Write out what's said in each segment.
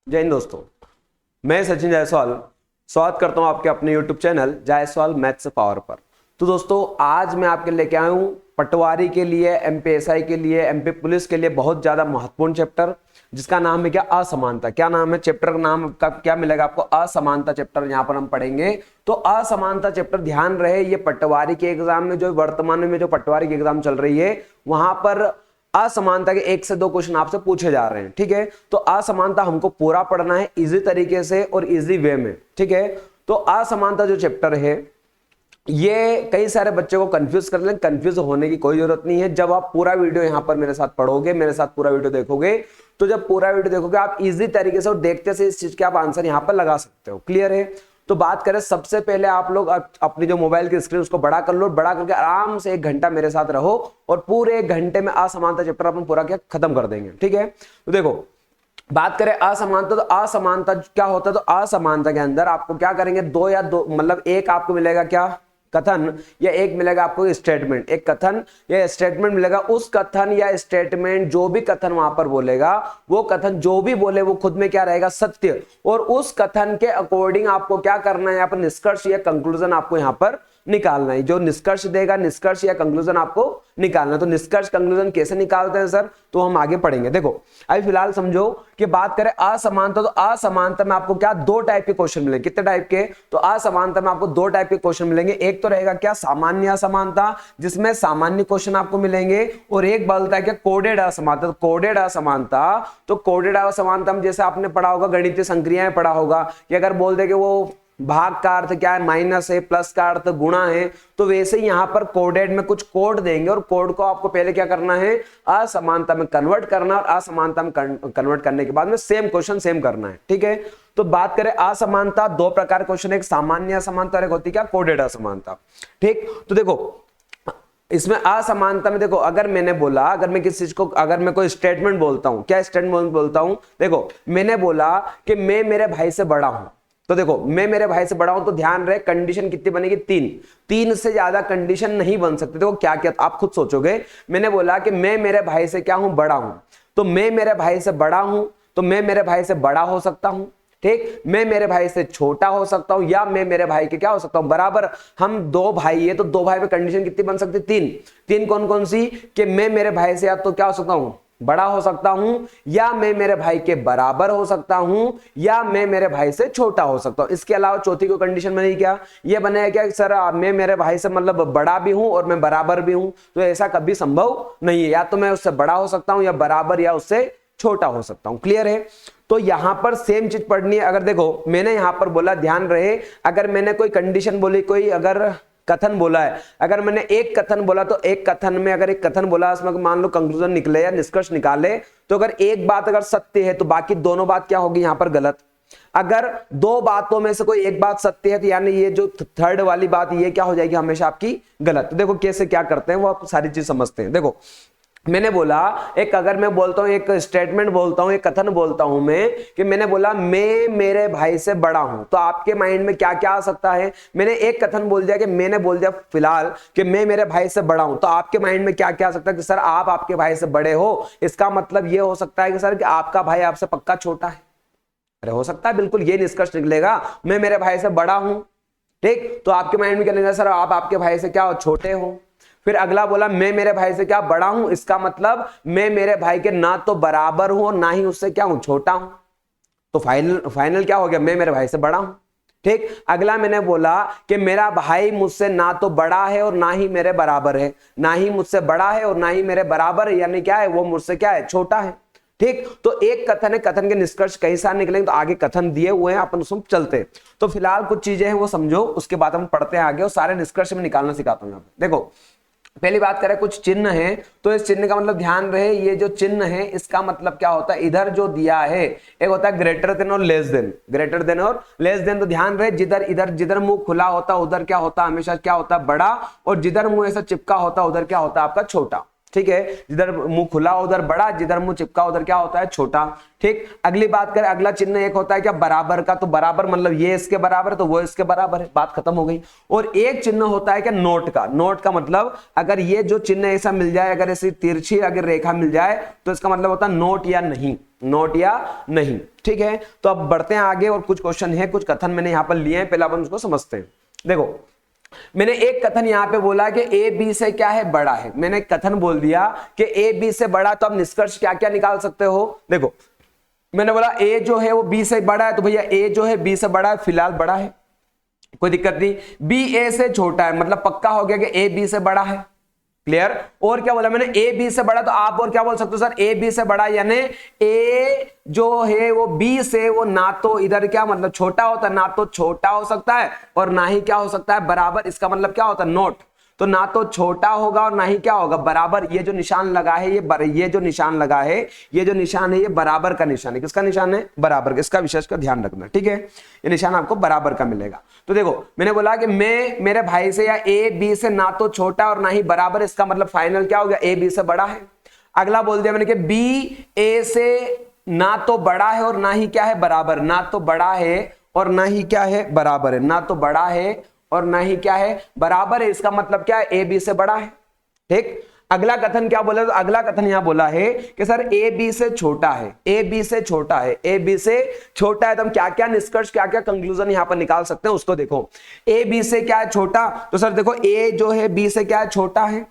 जय हिंद दोस्तों, मैं सचिन जायसवाल स्वागत करता हूं आपके अपने YouTube channel Jaiswal maths power पर। तो दोस्तों आज मैं आपके लेके आया हूं पटवारी के लिए, एमपीएसआई के लिए, एमपी पुलिस के लिए बहुत ज्यादा महत्वपूर्ण चैप्टर जिसका नाम है क्या, असमानता। क्या नाम है चैप्टर का? नाम का क्या मिलेगा आपको? असमानता चैप्टर यहां पर हम पढ़ेंगे। तो असमानता चैप्टर ध्यान रहे, ये पटवारी के एग्जाम में जो वर्तमान में जो पटवारी की एग्जाम चल रही है वहां पर असमानता के 1 से 2 क्वेश्चन आपसे पूछे जा रहे हैं। ठीक है, तो असमानता हमको पूरा पढ़ना है इजी तरीके से और इजी वे में। ठीक है, तो असमानता जो चैप्टर है ये कई सारे बच्चों को कंफ्यूज कर लें। कंफ्यूज होने की कोई जरूरत नहीं है। जब आप पूरा वीडियो यहां पर मेरे साथ पढ़ोगे, मेरे साथ पूरा वीडियो देखोगे, तो जब पूरा वीडियो देखोगे आप इजी तरीके से और देखते से इस चीज के आप आंसर यहां पर लगा सकते हो। क्लियर है? तो बात करें, सबसे पहले आप लोग अपनी जो मोबाइल की स्क्रीन उसको बड़ा कर लो, बड़ा करके आराम से 1 घंटा मेरे साथ रहो और पूरे 1 घंटे में असमानता चैप्टर अपन पूरा क्या खत्म कर देंगे। ठीक है, तो देखो बात करें असमानता, तो असमानता क्या होता है? तो असमानता के अंदर आपको क्या करेंगे, दो मतलब एक आपको मिलेगा क्या, कथन, या एक मिलेगा आपको स्टेटमेंट। एक कथन या स्टेटमेंट मिलेगा। उस कथन या स्टेटमेंट जो भी कथन वहां पर बोलेगा, वो कथन जो भी बोले वो खुद में क्या रहेगा, सत्य। और उस कथन के अकॉर्डिंग आपको क्या करना है, यहाँ पर निष्कर्ष या कंक्लूजन आपको यहाँ पर निकालना है। जो निष्कर्ष देगा, निष्कर्ष या कंक्लूजन आपको निकालना है। तो निष्कर्ष कंक्लूजन कैसे निकालते हैं सर, तो हम आगे पढ़ेंगे। देखो अभी फिलहाल समझो कि बात करें असमानता, तो असमानता में आपको क्या 2 टाइप के क्वेश्चन मिलेंगे। कितने टाइप के? तो असमानता में आपको 2 टाइप के क्वेश्चन मिलेंगे। एक तो रहेगा क्या, सामान्य असमानता, जिसमें सामान्य क्वेश्चन आपको मिलेंगे, और एक बोलता है क्या, कोडेड असमानता। तो कोडेड असमानता, तो कोडेड असमानता में जैसे आपने पढ़ा होगा, गणितीय संक्रियाएं पढ़ा होगा कि अगर बोल दे कि वो भाग का अर्थ क्या है, माइनस है, प्लस का अर्थ गुणा है, तो वैसे ही यहां पर कोडेड में कुछ कोड देंगे और कोड को आपको पहले क्या करना है, असमानता में कन्वर्ट करना, और असमानता में कन्वर्ट करने के बाद में सेम क्वेश्चन सेम करना है। ठीक है, तो बात करें असमानता, 2 प्रकार क्वेश्चन, एक सामान्य असमानता और एक होती क्या, कोडेड असमानता। ठीक, तो देखो इसमें असमानता में देखो, अगर मैंने बोला, अगर मैं किसी चीज को, अगर मैं कोई स्टेटमेंट बोलता हूं, क्या स्टेटमेंट बोलता हूं, देखो मैंने बोला कि मैं मेरे भाई से बड़ा हूं। तो देखो मैं मेरे भाई से बड़ा हूं, तो ध्यान रहे कंडीशन कितनी बनेगी, 3 से ज्यादा कंडीशन नहीं बन सकती। देखो क्या क्या आप खुद सोचोगे। मैंने बोला कि मैं मेरे भाई से क्या हूं, बड़ा हूं। तो मैं मेरे भाई से बड़ा हूं, तो मैं मेरे भाई से बड़ा हो सकता हूं। ठीक, मैं मेरे भाई से छोटा हो सकता हूं, या मैं मेरे भाई के क्या हो सकता हूं, बराबर। हम 2 भाई है, तो 2 भाई में कंडीशन कितनी बन सकती है, 3 कौन कौन सी, कि मैं मेरे भाई से या तो क्या हो सकता हूं, बड़ा हो सकता हूं, या मैं मेरे भाई के बराबर हो सकता हूं, या मैं मेरे भाई से छोटा हो सकता हूं। इसके अलावा चौथी को कंडीशन बनेगी क्या, ये बनेगा क्या, सर मैं मेरे भाई से मतलब बड़ा भी हूं और मैं बराबर भी हूं। तो ऐसा कभी संभव नहीं है, या तो मैं उससे बड़ा हो सकता हूं, या बराबर, या उससे छोटा हो सकता हूं। क्लियर है? तो यहां पर सेम चीज पढ़नी है। अगर देखो मैंने यहां पर बोला, ध्यान रहे, अगर मैंने कोई कंडीशन बोली, कोई अगर कथन बोला है, अगर मैंने एक कथन बोला, तो एक कथन में अगर एक कथन बोला, उसमें मान लो कंक्लूजन निकले या निष्कर्ष निकाले, तो अगर एक बात अगर सत्य है तो बाकी दोनों बात क्या होगी, यहां पर गलत। अगर 2 बातों में से कोई एक बात सत्य है, तो यानी ये जो थर्ड वाली बात, ये क्या हो जाएगी, हमेशा आपकी गलत। तो देखो कैसे क्या करते हैं वो आप सारी चीज समझते हैं। देखो मैंने बोला, एक अगर मैं बोलता हूं, एक स्टेटमेंट बोलता हूं, एक कथन बोलता हूं मैं, कि मैंने बोला मैं मेरे भाई से बड़ा हूं, तो आपके माइंड में क्या क्या आ सकता है। मैंने एक कथन बोल दिया कि मैंने बोल दिया फिलहाल कि मैं मेरे भाई से बड़ा हूं, तो आपके माइंड में क्या क्या आ सकता है कि सर आप आपके भाई से बड़े हो, इसका मतलब ये हो सकता है कि सर कि आपका भाई आपसे पक्का छोटा है। अरे हो सकता है, बिल्कुल ये निष्कर्ष निकलेगा, मैं मेरे भाई से बड़ा हूं। ठीक, तो आपके माइंड में क्या निकलेगा, सर आप आपके भाई से क्या हो, छोटे हो। फिर अगला बोला मैं मेरे भाई से क्या बड़ा हूं, इसका मतलब मैं मेरे भाई के ना तो बराबर हूं और ना ही उससे क्या हूं, छोटा हूं। तो फाइनल क्या हो गया, मैं मेरे भाई से बड़ा हूं। ठीक, अगला मैंने बोला कि मेरा भाई मुझसे ना तो बड़ा है और ना ही मेरे बराबर है, ना ही मुझसे बड़ा है और ना ही मेरे बराबर है, यानी क्या है, वो मुझसे क्या है, छोटा है। ठीक, तो एक कथन है, कथन के निष्कर्ष कई सारे निकलेंगे, तो आगे कथन दिए हुए हैं, अपन उसमें चलते हैं। तो फिलहाल कुछ चीजें हैं वो समझो, उसके बाद हम पढ़ते हैं आगे और सारे निष्कर्ष में निकालना सिखाता हूं। देखो पहली बात करें, कुछ चिन्ह है, तो इस चिन्ह का मतलब ध्यान रहे, ये जो चिन्ह है इसका मतलब क्या होता है, इधर जो दिया है, एक होता है ग्रेटर देन और लेस देन। ग्रेटर देन और लेस देन, तो ध्यान रहे, जिधर मुंह खुला होता है उधर क्या होता है, हमेशा क्या होता है, बड़ा, और जिधर मुंह ऐसा चिपका होता है उधर क्या होता है, आपका छोटा। ठीक है, जिधर मुंह खुला उधर बड़ा, जिधर मुंह चिपका उधर क्या होता है, छोटा। ठीक, अगली बात करें, अगला चिन्ह एक होता है क्या, बराबर का, तो बराबर मतलब ये इसके बराबर है तो वो इसके बराबर है, बात खत्म हो गई। और एक चिन्ह होता है क्या, नोट का। नोट का मतलब अगर ये जो चिन्ह ऐसा मिल जाए, अगर ऐसी तिरछी अगर रेखा मिल जाए तो इसका मतलब होता है नोट या नहीं, नोट या नहीं। ठीक है, तो अब बढ़ते हैं आगे और कुछ क्वेश्चन है, कुछ कथन मैंने यहां पर लिए हैं, पहले अपन उसको समझते हैं। देखो, मैंने एक कथन यहां पे बोला कि ए बी से क्या है, बड़ा है। मैंने एक कथन बोल दिया कि ए बी से बड़ा, तो अब निष्कर्ष क्या क्या निकाल सकते हो। देखो, मैंने बोला ए जो है वो बी से बड़ा है, तो भैया ए जो है बी से बड़ा है, फिलहाल बड़ा है, कोई दिक्कत नहीं। बी ए से छोटा है, मतलब पक्का हो गया कि ए बी से बड़ा है। क्लियर। और क्या बोला मैंने, ए बी से बड़ा, तो आप और क्या बोल सकते हो सर, ए बी से बड़ा, यानी ए जो है वो बी से वो ना तो इधर क्या मतलब छोटा होता है, ना तो छोटा हो सकता है और ना ही क्या हो सकता है, बराबर। इसका मतलब क्या होता है, नोट। तो ना तो छोटा होगा और ना ही क्या होगा, बराबर। ये जो निशान लगा है ये जो निशान लगा है, ये जो निशान है ये बराबर का निशान है। किसका निशान है, बराबर। इसका विशेष का ध्यान रखना, ठीक है, ये निशान आपको बराबर का मिलेगा। तो देखो, मैंने बोला कि मैं मेरे भाई से या ए बी से ना तो छोटा और ना ही बराबर, इसका मतलब फाइनल क्या हो गया, ए बी से बड़ा है। अगला बोल दिया मैंने कि बी ए से ना तो बड़ा है और ना ही क्या है, बराबर। ना तो बड़ा है और ना ही क्या है, बराबर है। ना तो बड़ा है और ना ही क्या है, बराबर है। इसका मतलब क्या है, ए बी से बड़ा है। ठीक, अगला कथन क्या बोला, तो अगला कथन यहां बोला है कि सर ए बी से छोटा है, ए बी से छोटा है, ए बी से छोटा है। तो हम क्या क्या निष्कर्ष, क्या क्या कंक्लूजन यहां पर निकाल सकते हैं उसको देखो। ए बी से क्या है, छोटा, तो सर देखो ए जो है बी से क्या है, छोटा है।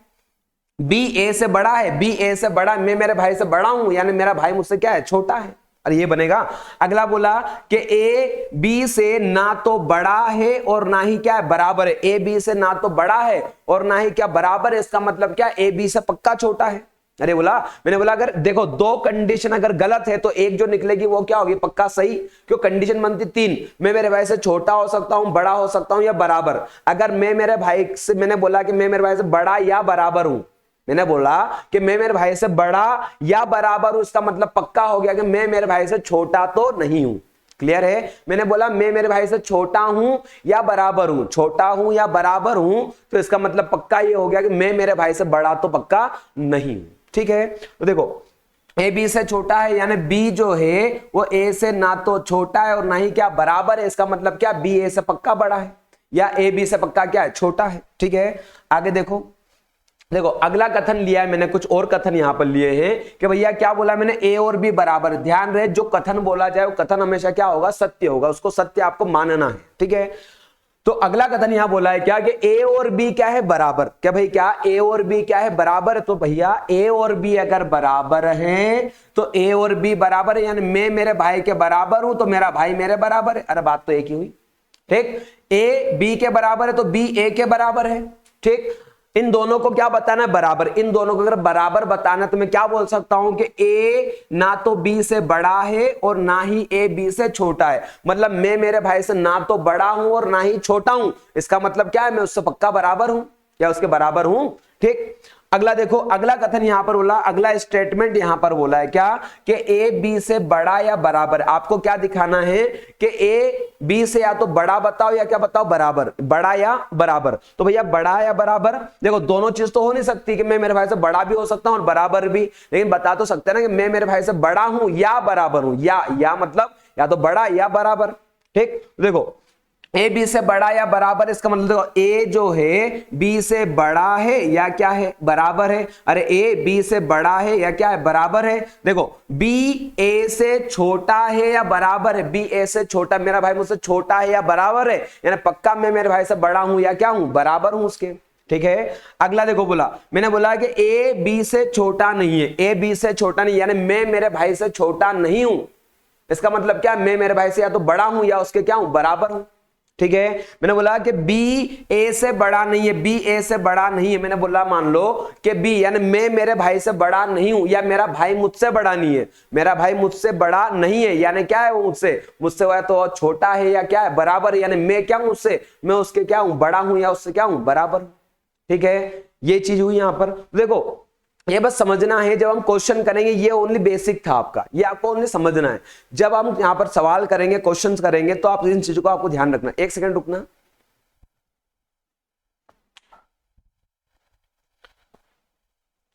बी ए से बड़ा है, बी ए से बड़ा, मैं मेरे भाई से बड़ा हूं, यानी मेरा भाई मुझसे क्या है, छोटा है। अरे ये बनेगा। अगला बोला कि ए बी से ना तो बड़ा है और ना ही क्या है, बराबर है। ए बी से ना तो बड़ा है और ना ही क्या, बराबर है। इसका मतलब क्या, ए बी से पक्का छोटा है। अरे बोला, मैंने बोला अगर देखो दो कंडीशन अगर गलत है तो एक जो निकलेगी वो क्या होगी, पक्का सही। क्यों, कंडीशन बनती तीन, मैं मेरे भाई से छोटा हो सकता हूं, बड़ा हो सकता हूं या बराबर। अगर मैं मेरे भाई से, मैंने बोला कि मैं मेरे भाई से बड़ा या बराबर हूं, मैंने बोला कि मैं मेरे भाई से बड़ा या बराबर हूं, इसका मतलब पक्का हो गया कि मैं मेरे भाई से छोटा तो नहीं हूं। क्लियर है। मैंने बोला मैं मेरे भाई से छोटा हूं या बराबर हूं, छोटा हूं या बराबर हूं, तो इसका मतलब पक्का ये हो गया कि मैं मेरे भाई से बड़ा तो पक्का नहीं हूं। ठीक है, तो देखो ए बी से छोटा है, यानी बी जो है वो ए से ना तो छोटा है और ना ही क्या, बराबर है। इसका मतलब क्या, बी ए से पक्का बड़ा है या ए बी से पक्का क्या है, छोटा है। ठीक है, आगे देखो। देखो अगला कथन लिया है मैंने, कुछ और कथन यहां पर लिए हैं कि भैया क्या बोला मैंने, ए और बी बराबर। ध्यान रहे, जो कथन बोला जाए वो कथन हमेशा क्या होगा, सत्य होगा, उसको सत्य आपको मानना है। ठीक है, तो अगला कथन यहां बोला है क्या कि ए और बी क्या है, बराबर। क्या भाई, क्या ए और बी क्या है, बराबर। तो भैया ए और बी अगर बराबर है तो ए और बी बराबर है, यानी मैं मेरे भाई के बराबर हूं तो मेरा भाई मेरे बराबर है। अरे बात तो एक ही हुई। ठीक, ए बी के बराबर है तो बी ए के बराबर है। ठीक, इन दोनों को क्या बताना है, बराबर। इन दोनों को अगर बराबर बताना है तो मैं क्या बोल सकता हूं कि ए ना तो बी से बड़ा है और ना ही ए बी से छोटा है। मतलब मैं मेरे भाई से ना तो बड़ा हूं और ना ही छोटा हूं, इसका मतलब क्या है, मैं उससे पक्का बराबर हूं या उसके बराबर हूं। ठीक, अगला देखो, अगला कथन यहां पर बोला, अगला स्टेटमेंट यहां पर बोला है क्या कि ए बी से बड़ा या बराबर। आपको क्या दिखाना है कि ए बी से या तो बड़ा बताओ या क्या बताओ, बराबर। बड़ा या बराबर, तो भैया बड़ा या बराबर। देखो दोनों चीज तो हो नहीं सकती कि मैं मेरे भाई से बड़ा भी हो सकता हूं और बराबर भी, लेकिन बता तो सकते हैं ना कि मैं मेरे भाई से बड़ा हूं या बराबर हूं, या मतलब या तो बड़ा या बराबर। ठीक, देखो ए बी से बड़ा या बराबर, इसका मतलब देखो ए जो है बी से बड़ा है या क्या है, बराबर है। अरे ए बी से बड़ा है या क्या है, बराबर है। देखो बी ए से छोटा है या बराबर है, बी ए से छोटा, मेरा भाई मुझसे छोटा है या बराबर है, यानी पक्का मैं मेरे भाई से बड़ा हूं या क्या हूं, बराबर हूं उसके। ठीक है, अगला देखो बोला, मैंने बोला कि ए बी से छोटा नहीं है, ए बी से छोटा नहीं, यानी मैं मेरे भाई से छोटा नहीं हूं। इसका मतलब क्या, मैं मेरे भाई से या तो बड़ा हूं या उसके क्या हूं, बराबर हूं। ठीक है, मैंने बोला कि बी ए से बड़ा नहीं है, बी ए से बड़ा नहीं है। मैंने बोला मान लो कि बी, यानी मैं मेरे भाई से बड़ा नहीं हूं या मेरा भाई मुझसे बड़ा नहीं है, मेरा भाई मुझसे बड़ा नहीं है, यानी क्या है वो मुझसे वो तो छोटा है या क्या है, बराबर है। यानी मैं क्या हूं उससे, मैं उसके क्या हूं, बड़ा हूं या उससे क्या हूं, बराबर। ठीक है, ये चीज हुई यहां पर। देखो ये बस समझना है, जब हम क्वेश्चन करेंगे, ये ओनली बेसिक था आपका, ये आपको ओनली समझना है। जब हम यहां पर सवाल करेंगे, क्वेश्चंस करेंगे, तो आप इन चीजों को आपको ध्यान रखना। एक सेकंड रुकना।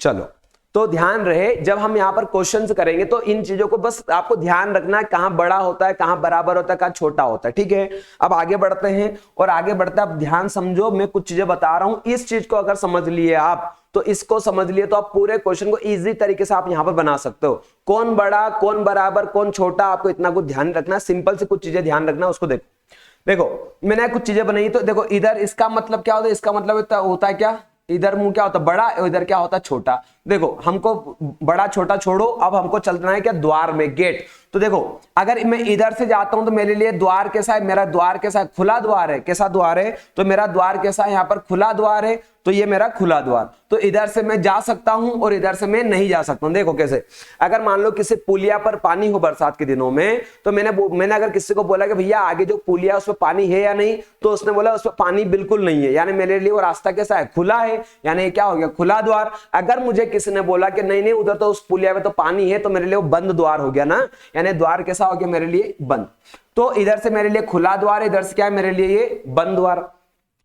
चलो, तो ध्यान रहे जब हम यहाँ पर क्वेश्चंस करेंगे तो इन चीजों को बस आपको ध्यान रखना है, कहां बड़ा होता है, कहां बराबर होता है, कहां छोटा होता है। ठीक है, अब आगे बढ़ते हैं और आगे बढ़ते हैं। अब ध्यान समझो, मैं कुछ चीजें बता रहा हूं, इस चीज को अगर समझ लिए आप, तो इसको समझ लिए तो आप पूरे क्वेश्चन को इजी तरीके से आप यहां पर बना सकते हो। कौन बड़ा, कौन बराबर, कौन छोटा, आपको इतना कुछ ध्यान रखना, सिंपल से कुछ चीजें ध्यान रखना, उसको देखो। देखो मैंने कुछ चीजें बनाई, तो देखो इधर इसका मतलब क्या होता है, इसका मतलब होता है क्या, इधर मुंह क्या होता है बड़ा, इधर क्या होता है छोटा। देखो हमको बड़ा छोटा छोड़ो, अब हमको चलना है क्या, द्वार में, गेट। तो देखो अगर मैं इधर से जाता हूं तो मेरे लिए द्वार कैसा है, मेरा द्वार कैसा है, खुला द्वार है। कैसा द्वार है, तो मेरा द्वार कैसा है, यहां पर खुला द्वार है, तो ये मेरा खुला द्वार। तो इधर से मैं जा सकता हूं और इधर से मैं नहीं जा सकता हूं। देखो कैसे, अगर मान लो किसी पुलिया पर पानी हो बरसात के दिनों में, तो मैंने अगर किसी को बोला कि भैया आगे जो पुलिया उसमें पानी है या नहीं, तो उसने बोला उसमें पानी बिल्कुल नहीं है, यानी मेरे लिए वो रास्ता कैसा है, खुला है, यानी क्या हो गया, खुला द्वार। अगर मुझे किसी ने बोला कि नहीं नहीं उधर तो उस पुलिया में तो पानी है, तो मेरे लिए वो बंद द्वार हो गया ना, यानी द्वार कैसा हो गया मेरे लिए, बंद। तो इधर से मेरे लिए खुला द्वार, इधर से क्या है मेरे लिए ये बंद द्वार।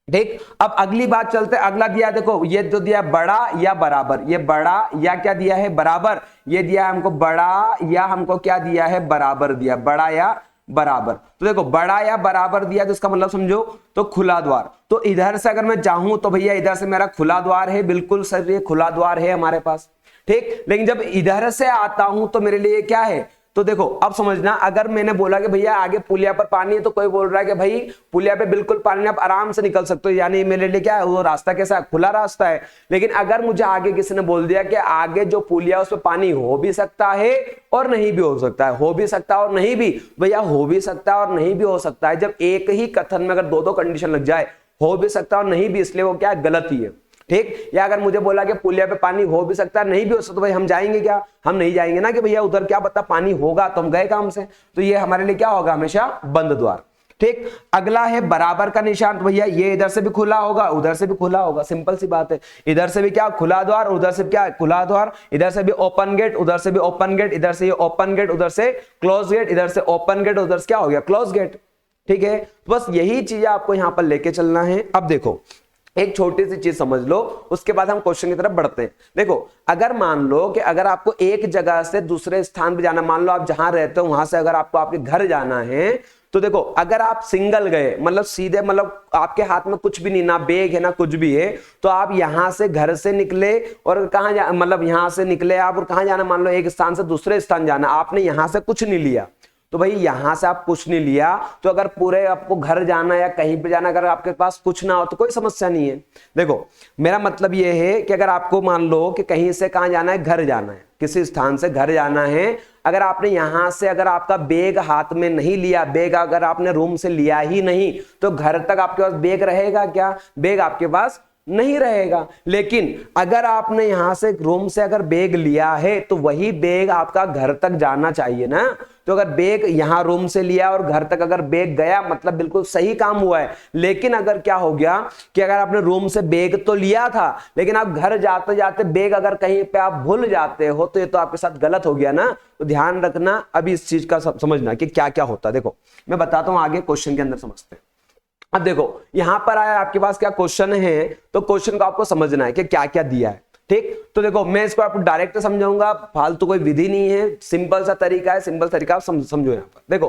ठीक, अब अगली बात चलते हैं, अगला दिया देखो, ये जो दिया बड़ा या बराबर, ये बड़ा या क्या दिया है, बराबर। ये दिया है हमको बड़ा या हमको क्या दिया है, बराबर दिया, बड़ा या बराबर। तो देखो बड़ा या बराबर दिया, तो इसका मतलब समझो तो खुला द्वार। तो इधर से अगर मैं चाहूं तो भैया इधर से मेरा खुला द्वार है, बिल्कुल सर ये खुला द्वार है हमारे पास। ठीक, लेकिन जब इधर से आता हूं तो मेरे लिए क्या है, तो देखो अब समझना, अगर मैंने बोला कि भैया आगे पुलिया पर पानी है, तो कोई बोल रहा है कि भाई पुलिया पे बिल्कुल पानी है, आप आराम से निकल सकते हो, यानी मेरे लिए क्या है, वो रास्ता कैसा है, खुला रास्ता है। लेकिन अगर मुझे आगे किसी ने बोल दिया कि आगे जो पुलिया उस पर पानी हो भी सकता है और नहीं भी हो सकता है, हो भी सकता है और नहीं भी, भैया हो भी सकता है और नहीं भी हो सकता है, जब एक ही कथन में अगर दो दो कंडीशन लग जाए, हो भी सकता है और नहीं भी, इसलिए वो क्या है, गलत ही है। ठीक, या अगर मुझे बोला कि पुलिया पे पानी हो भी सकता है नहीं भी हो सकता, तो भाई हम जाएंगे क्या, हम नहीं जाएंगे ना, कि भैया उधर क्या पता पानी होगा, तो हम गए काम से। तो ये हमारे लिए क्या होगा, हमेशा बंद द्वार। ठीक, अगला है बराबर का निशान, तो भैया ये इधर से भी खुला होगा, उधर से भी खुला होगा, सिंपल सी बात है। इधर से भी क्या खुला द्वार, उधर से क्या खुला द्वार, इधर से भी ओपन गेट, उधर से भी ओपन गेट, इधर से ये ओपन गेट, उधर से क्लोज गेट, इधर से ओपन गेट, उधर से क्या हो गया, क्लोज गेट। ठीक है, बस यही चीजें आपको यहां पर लेके चलना है। अब देखो एक छोटी सी चीज समझ लो, उसके बाद हम क्वेश्चन की तरफ बढ़ते हैं। देखो अगर मान लो कि अगर आपको एक जगह से दूसरे स्थान पर जाना, मान लो आप जहां रहते हो वहां से अगर आपको आपके घर जाना है, तो देखो अगर आप सिंगल गए, मतलब सीधे, मतलब आपके हाथ में कुछ भी नहीं, ना बैग है ना कुछ भी है, तो आप यहां से घर से निकले और कहां मतलब यहां से निकले आप और कहां जाना, मान लो एक स्थान से दूसरे स्थान जाना, आपने यहां से कुछ नहीं लिया, तो भाई यहां से आप कुछ नहीं लिया, तो अगर पूरे आपको घर जाना या कहीं पे जाना, अगर आपके पास कुछ ना हो तो कोई समस्या नहीं है। देखो मेरा मतलब ये है कि अगर आपको मान लो कि कहीं से कहां जाना है, घर जाना है, किसी स्थान से घर जाना है, अगर आपने यहां से अगर आपका बैग हाथ में नहीं लिया, बैग अगर आपने रूम से लिया ही नहीं, तो घर तक आपके पास बैग रहेगा क्या, बैग आपके पास नहीं रहेगा। लेकिन अगर आपने यहां से रूम से अगर बैग लिया है, तो वही बैग आपका घर तक जाना चाहिए ना। तो अगर बैग यहां रूम से लिया और घर तक अगर बैग गया, मतलब बिल्कुल सही काम हुआ है। लेकिन अगर क्या हो गया कि अगर आपने रूम से बैग तो लिया था, लेकिन आप घर जाते जाते बैग अगर कहीं पे आप भूल जाते हो, तो ये तो आपके साथ गलत हो गया ना। तो ध्यान रखना, अभी इस चीज का समझना कि क्या क्या होता है। देखो मैं बताता हूं, आगे क्वेश्चन के अंदर समझते हैं। अब देखो यहां पर आया आपके पास क्या क्वेश्चन है, तो क्वेश्चन को आपको समझना है कि क्या क्या दिया है। ठीक, तो देखो मैं इसको आपको डायरेक्ट समझाऊंगा, फालतू कोई विधि नहीं है, सिंपल सा तरीका है, सिंपल तरीका आप समझो। यहां पर देखो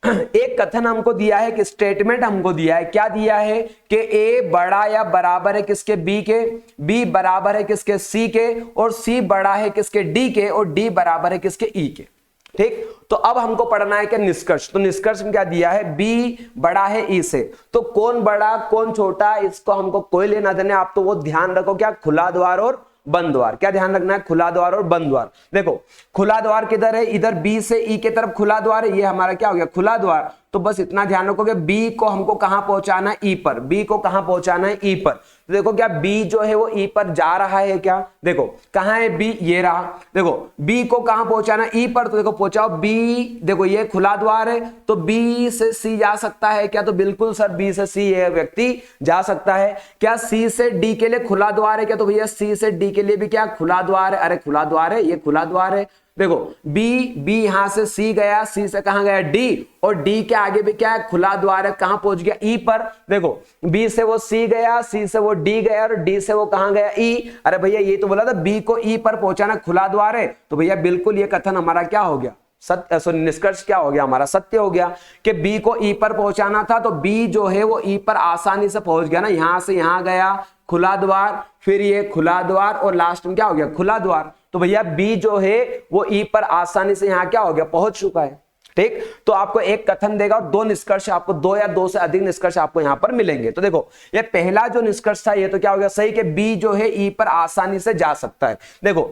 एक कथन हमको दिया है कि स्टेटमेंट हमको दिया है, क्या दिया है कि ए बड़ा या बराबर है किसके, बी के, बी बराबर है किसके, सी के, और सी बड़ा है किसके, डी के, और डी बराबर है किसके, ई के। ठीक, तो अब हमको पढ़ना है कि निष्कर्ष। तो निष्कर्ष में क्या दिया है, बी बड़ा है ई से, तो कौन बड़ा कौन छोटा इसको हमको कोई लेना देना, आप तो वो ध्यान रखो क्या, खुला द्वार और बंद द्वार। क्या ध्यान रखना है, खुला द्वार और बंद द्वार। देखो खुला द्वार किधर है, इधर बी से ई के तरफ खुला द्वार है, ये हमारा क्या हो गया, खुला द्वार। तो बस इतना ध्यान रखो कि बी को हमको कहां पहुंचाना है, ई पर, बी को कहां पहुंचाना है, ई पर। तो देखो क्या बी जो है वो ई पर जा रहा है क्या, देखो कहां है बी, ये रहा। देखो बी को कहां पहुंचाना है, ई पर, तो देखो पहुंचाओ बी, देखो ये खुला द्वार है, तो बी से सी जा सकता है क्या, तो बिल्कुल सर बी से सी ये व्यक्ति जा सकता है। क्या सी से डी के लिए खुला द्वार है क्या, तो भैया सी से डी के लिए भी क्या खुला द्वार है, अरे खुला द्वार है, ये खुला द्वार है। देखो बी यहां से सी गया, सी से कहां गया डी, और डी के आगे भी क्या है खुला द्वार है, कहां पहुंच गया ई पर। देखो बी से वो सी गया, सी से वो डी गया और डी से वो कहां गया ई। अरे भैया ये तो बोला था बी को ई पर पहुंचाना खुला द्वार है, तो भैया बिल्कुल ये कथन हमारा क्या हो गया सत्य, सॉरी निष्कर्ष क्या हो गया हमारा सत्य हो गया कि बी को ई पर पहुंचाना था, तो बी जो है वो ई पर आसानी से पहुंच गया ना, यहां से यहां गया खुला द्वार, फिर ये खुला द्वार और लास्ट में क्या हो गया खुला द्वार। तो भैया बी जो है वो ई पर आसानी से यहां क्या हो गया पहुंच चुका है। ठीक, तो आपको एक कथन देगा और दो निष्कर्ष, आपको दो या दो से अधिक निष्कर्ष आपको यहां पर मिलेंगे। तो देखो ये पहला जो निष्कर्ष था ये तो क्या हो गया सही कि बी जो है ई पर आसानी से जा सकता है। देखो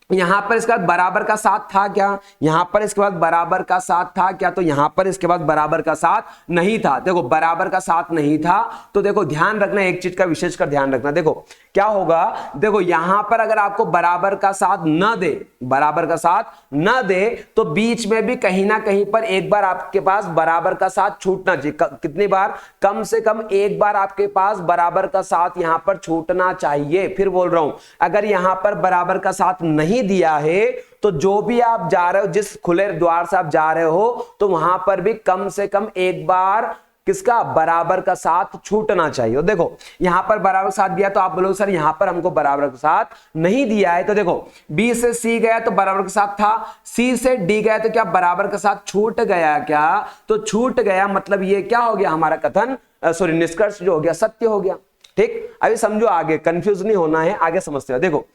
यहां पर इसके बाद बराबर का साथ था क्या, यहां पर इसके बाद बराबर का साथ था क्या, तो यहां पर इसके बाद बराबर का साथ नहीं था। देखो बराबर का साथ नहीं था तो देखो ध्यान रखना, एक चीज का विशेषकर ध्यान रखना। देखो क्या होगा, देखो यहां पर अगर आपको बराबर का साथ न दे, बराबर का साथ न दे, तो बीच में भी कहीं ना कहीं पर एक बार आपके पास बराबर का साथ छूटना चाहिए। कितनी बार, कम से कम एक बार आपके पास बराबर का साथ यहां पर छूटना चाहिए। फिर बोल रहा हूं, अगर यहां पर बराबर का साथ नहीं दिया है तो जो भी आप जा रहे हो, जिस खुले द्वार से आप जा रहे हो, तो वहां पर भी कम से कम एक बार किसका बराबर का साथ छूटना चाहिए। देखो यहां पर बराबर साथ दिया तो आप बोलोगे सर यहां पर हमको बराबर का साथ नहीं दिया है, तो देखो बी से सी गया तो बराबर का साथ था, सी से डी गया तो क्या बराबर का साथ छूट गया क्या, तो छूट गया, मतलब ये क्या हो गया हमारा कथन, सॉरी निष्कर्ष जो हो गया सत्य हो गया। ठीक, अभी समझो, आगे कंफ्यूज नहीं होना है, आगे समझते हो। देखो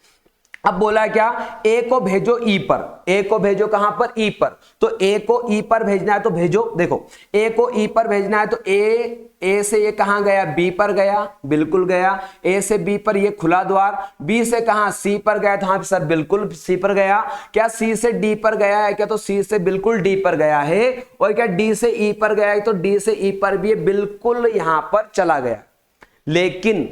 अब बोला क्या, ए को भेजो ई पर, ए को भेजो कहां पर ई पर, तो ए को ई पर भेजना है तो भेजो। देखो ए को ई पर भेजना है तो ए से ये कहां गया बी पर गया, बिल्कुल गया। ए से बी पर ये खुला द्वार, बी से कहां सी पर गया, तो हाँ सर बिल्कुल सी पर गया। क्या सी से डी पर गया है क्या, तो सी से बिल्कुल डी पर गया है। और क्या डी से ई पर गया है, तो डी से ई पर भी बिल्कुल यहां पर चला गया। लेकिन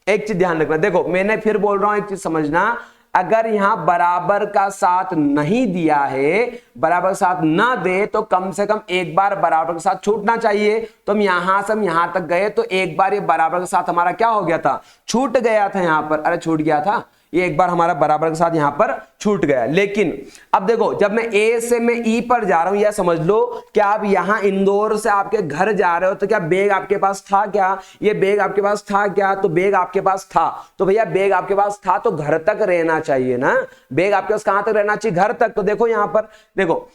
एक चीज ध्यान रखना, देखो मैंने फिर बोल रहा हूं एक चीज समझना, अगर यहां बराबर का साथ नहीं दिया है, बराबर साथ ना दे, तो कम से कम एक बार बराबर के साथ छूटना चाहिए। तो हम यहां से हम यहां तक गए तो एक बार ये बराबर के साथ हमारा क्या हो गया था, छूट गया था यहां पर, अरे छूट गया था, ये एक बार हमारा बराबर के साथ यहां पर छूट गया। लेकिन अब देखो जब मैं ए से मैं ई पर जा रहा हूं, यह समझ लो कि आप यहां इंदौर से आपके घर जा रहे हो, तो क्या बैग आपके पास था क्या, ये बैग आपके पास था क्या, तो बैग आपके पास था। तो भैया बैग आपके पास था तो घर तक रहना चाहिए ना, बैग आपके पास कहां तक रहना चाहिए, घर तक। तो देखो यहां पर देखो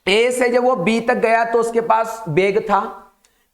ए से जब वो बी तक गया तो उसके पास बैग था,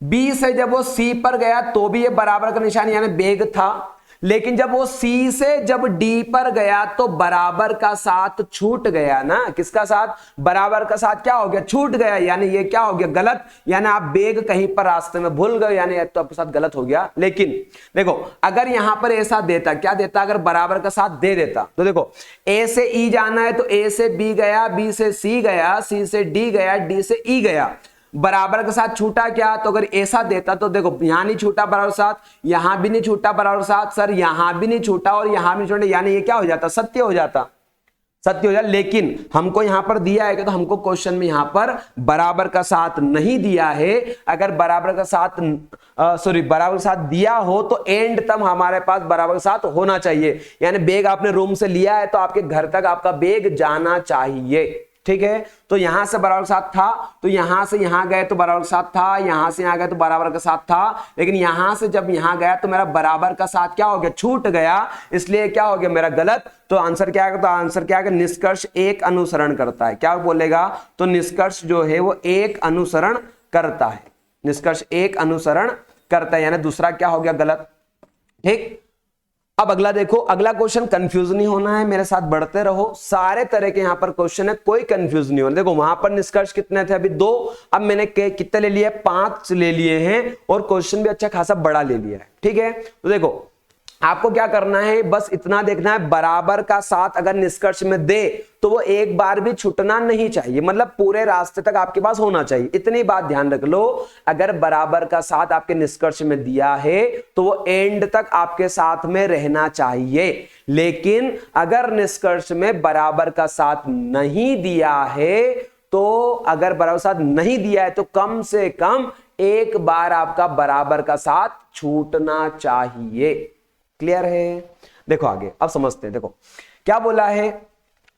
बी से जब वो सी पर गया तो भी ये बराबर का निशान यानी बैग था। लेकिन जब वो सी से जब डी पर गया तो बराबर का साथ छूट गया ना, किसका साथ, बराबर का साथ क्या हो गया छूट गया, यानी ये क्या हो गया गलत, यानी आप बैग कहीं पर रास्ते में भूल गए, यानी तो आपके साथ गलत हो गया। लेकिन देखो अगर यहां पर ऐसा देता, क्या देता, अगर बराबर का साथ दे देता, तो देखो ए से ई जाना है तो ए से बी गया, बी से सी गया, सी से डी गया, डी से ई गया, बराबर के साथ छूटा क्या, तो अगर ऐसा देता तो देखो यहां नहीं छूटा बराबर साथ, यहां भी नहीं छूटा बराबर साथ, सर यहां भी नहीं छूटा और यहां भी नहीं छूटा, यानी ये क्या हो जाता, सत्य हो जाता, सत्य हो जाता। लेकिन हमको यहां पर दिया है कि तो हमको क्वेश्चन में यहां पर बराबर का साथ नहीं दिया है। अगर बराबर का साथ बराबर का साथ दिया हो तो एंड तक हमारे पास बराबर का साथ होना चाहिए, यानी बैग आपने रूम से लिया है तो आपके घर तक आपका बैग जाना चाहिए। ठीक है, तो यहां से बराबर साथ था तो यहां से यहां गए तो बराबर साथ था, यहां से यहां गए तो बराबर का साथ था। लेकिन यहां से जब यहां गया तो मेरा बराबर का साथ क्या हो गया, छूट गया, इसलिए क्या हो गया मेरा गलत। तो आंसर क्या है, तो आंसर क्या है, निष्कर्ष एक अनुसरण करता है। क्या बोलेगा, तो निष्कर्ष जो है वो एक अनुसरण करता है, निष्कर्ष एक अनुसरण करता है, यानी दूसरा क्या हो गया गलत। ठीक, अब अगला देखो, अगला क्वेश्चन कंफ्यूज नहीं होना है, मेरे साथ बढ़ते रहो, सारे तरह के यहां पर क्वेश्चन है, कोई कंफ्यूज नहीं होना। देखो वहां पर निष्कर्ष कितने थे, अभी 2, अब मैंने कितने ले लिए, 5 ले लिए हैं और क्वेश्चन भी अच्छा खासा बड़ा ले लिया है। ठीक है, तो देखो आपको क्या करना है, बस इतना देखना है, बराबर का साथ अगर निष्कर्ष में दे तो वो एक बार भी छूटना नहीं चाहिए, मतलब पूरे रास्ते तक आपके पास होना चाहिए। इतनी बात ध्यान रख लो, अगर बराबर का साथ आपके निष्कर्ष में दिया है तो वो एंड तक आपके साथ में रहना चाहिए। लेकिन अगर निष्कर्ष में बराबर का साथ नहीं दिया है, तो अगर बराबर साथ नहीं दिया है तो कम से कम एक बार आपका बराबर का साथ छूटना चाहिए। क्लियर है, देखो आगे अब समझते हैं। देखो क्या बोला है,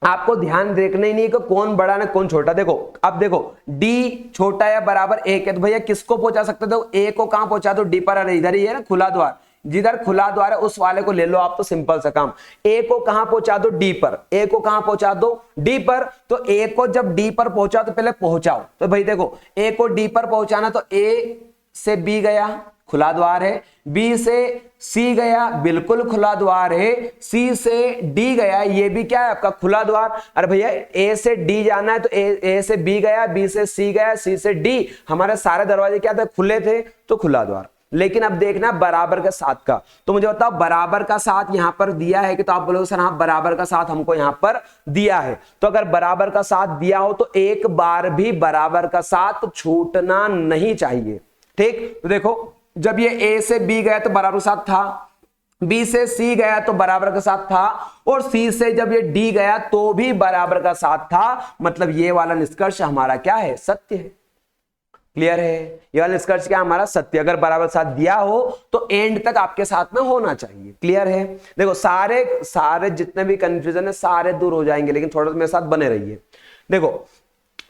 आपको ध्यान देखना ही नहीं कि कौन बड़ा ना कौन छोटा। देखो अब देखो d छोटा या बराबर a है तो भैया किसको पहुंचा सकते हो, a को कहां पहुंचा दो, d पर। अरे इधर ही है ना खुला द्वार, जिधर खुला द्वार है उस वाले को ले लो आप, तो सिंपल सा काम। a को कहां पहुंचा दो, d पर। a को कहां पहुंचा दो, d पर। तो a को जब d पर पहुंचा तो पहले पहुंचाओ। तो भाई देखो a को d पर पहुंचाना, तो a से b गया, खुला द्वार है। B से C गया, बिल्कुल खुला द्वार है। C से D गया, ये भी क्या है आपका, खुला द्वार। अरे भैया A से D जाना है तो A से B गया, B से C गया, C से D, हमारे सारे दरवाजे क्या थे, खुले थे, तो खुला द्वार। लेकिन अब देखना बराबर का 7 का, तो मुझे बताओ बराबर का 7 यहां पर दिया है कि, तो आप बोलोगे सर हाँ बराबर का 7 हमको यहां पर दिया है। तो अगर बराबर का 7 दिया हो तो एक बार भी बराबर का 7 छूटना नहीं चाहिए। ठीक, तो देखो जब ये A से B गया तो बराबर का 7 था, B से C गया तो बराबर का 7 था, और C से जब ये D गया तो भी बराबर का 7 था। मतलब ये वाला निष्कर्ष हमारा क्या है, सत्य है। क्लियर है, ये वाला निष्कर्ष क्या हमारा सत्य। अगर बराबर साथ दिया हो तो एंड तक आपके साथ में होना चाहिए। क्लियर है, देखो सारे जितने भी कंफ्यूजन है सारे दूर हो जाएंगे, लेकिन थोड़ा सा मेरे साथ बने रहिए। देखो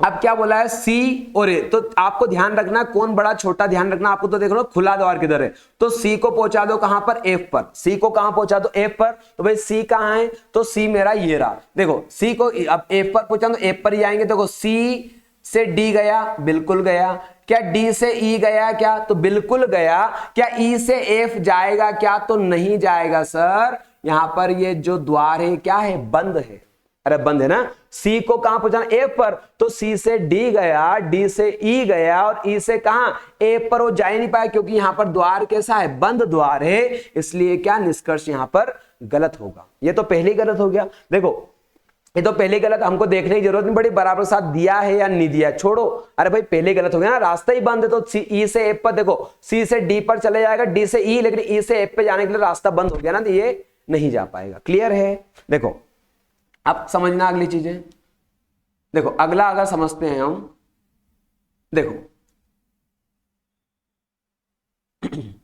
अब क्या बोला है, C और A, तो आपको ध्यान रखना कौन बड़ा छोटा, ध्यान रखना आपको। तो देख लो खुला द्वार किधर है, तो C को पहुंचा दो कहां पर, F पर। C को कहां पहुंचा दो, F पर। तो भाई C कहां है, तो C मेरा ये रहा। देखो C को अब F पर पहुंचा तो F पर ही आएंगे। देखो C से D गया, बिल्कुल गया। क्या D से E गया क्या, तो बिल्कुल गया। क्या E से F जाएगा क्या, तो नहीं जाएगा सर। यहां पर ये जो द्वार है क्या है, बंद है। अरे बंद है ना। C को कहां पहुंचाना, F पर, तो C से D गया, D से E गया, और E से कहां, F पर। वो जा ही नहीं पाया क्योंकि यहां पर द्वार कैसा है, बंद द्वार है, इसलिए क्या निष्कर्ष यहां पर गलत होगा। ये तो पहले गलत हो गया। देखो ये तो पहले गलत, हमको देखने की जरूरत नहीं पड़ी बराबर साथ दिया है या नहीं दिया, छोड़ो। अरे भाई पहले गलत हो गया ना, रास्ता ही बंद है। तो E से F पर, देखो C से D पर चले जाएगा, D से E, लेकिन E से F पे जाने के लिए रास्ता बंद हो गया ना, तो ये नहीं जा पाएगा। क्लियर है, देखो अब समझना अगली चीजें। देखो अगला अगर समझते हैं हम, देखो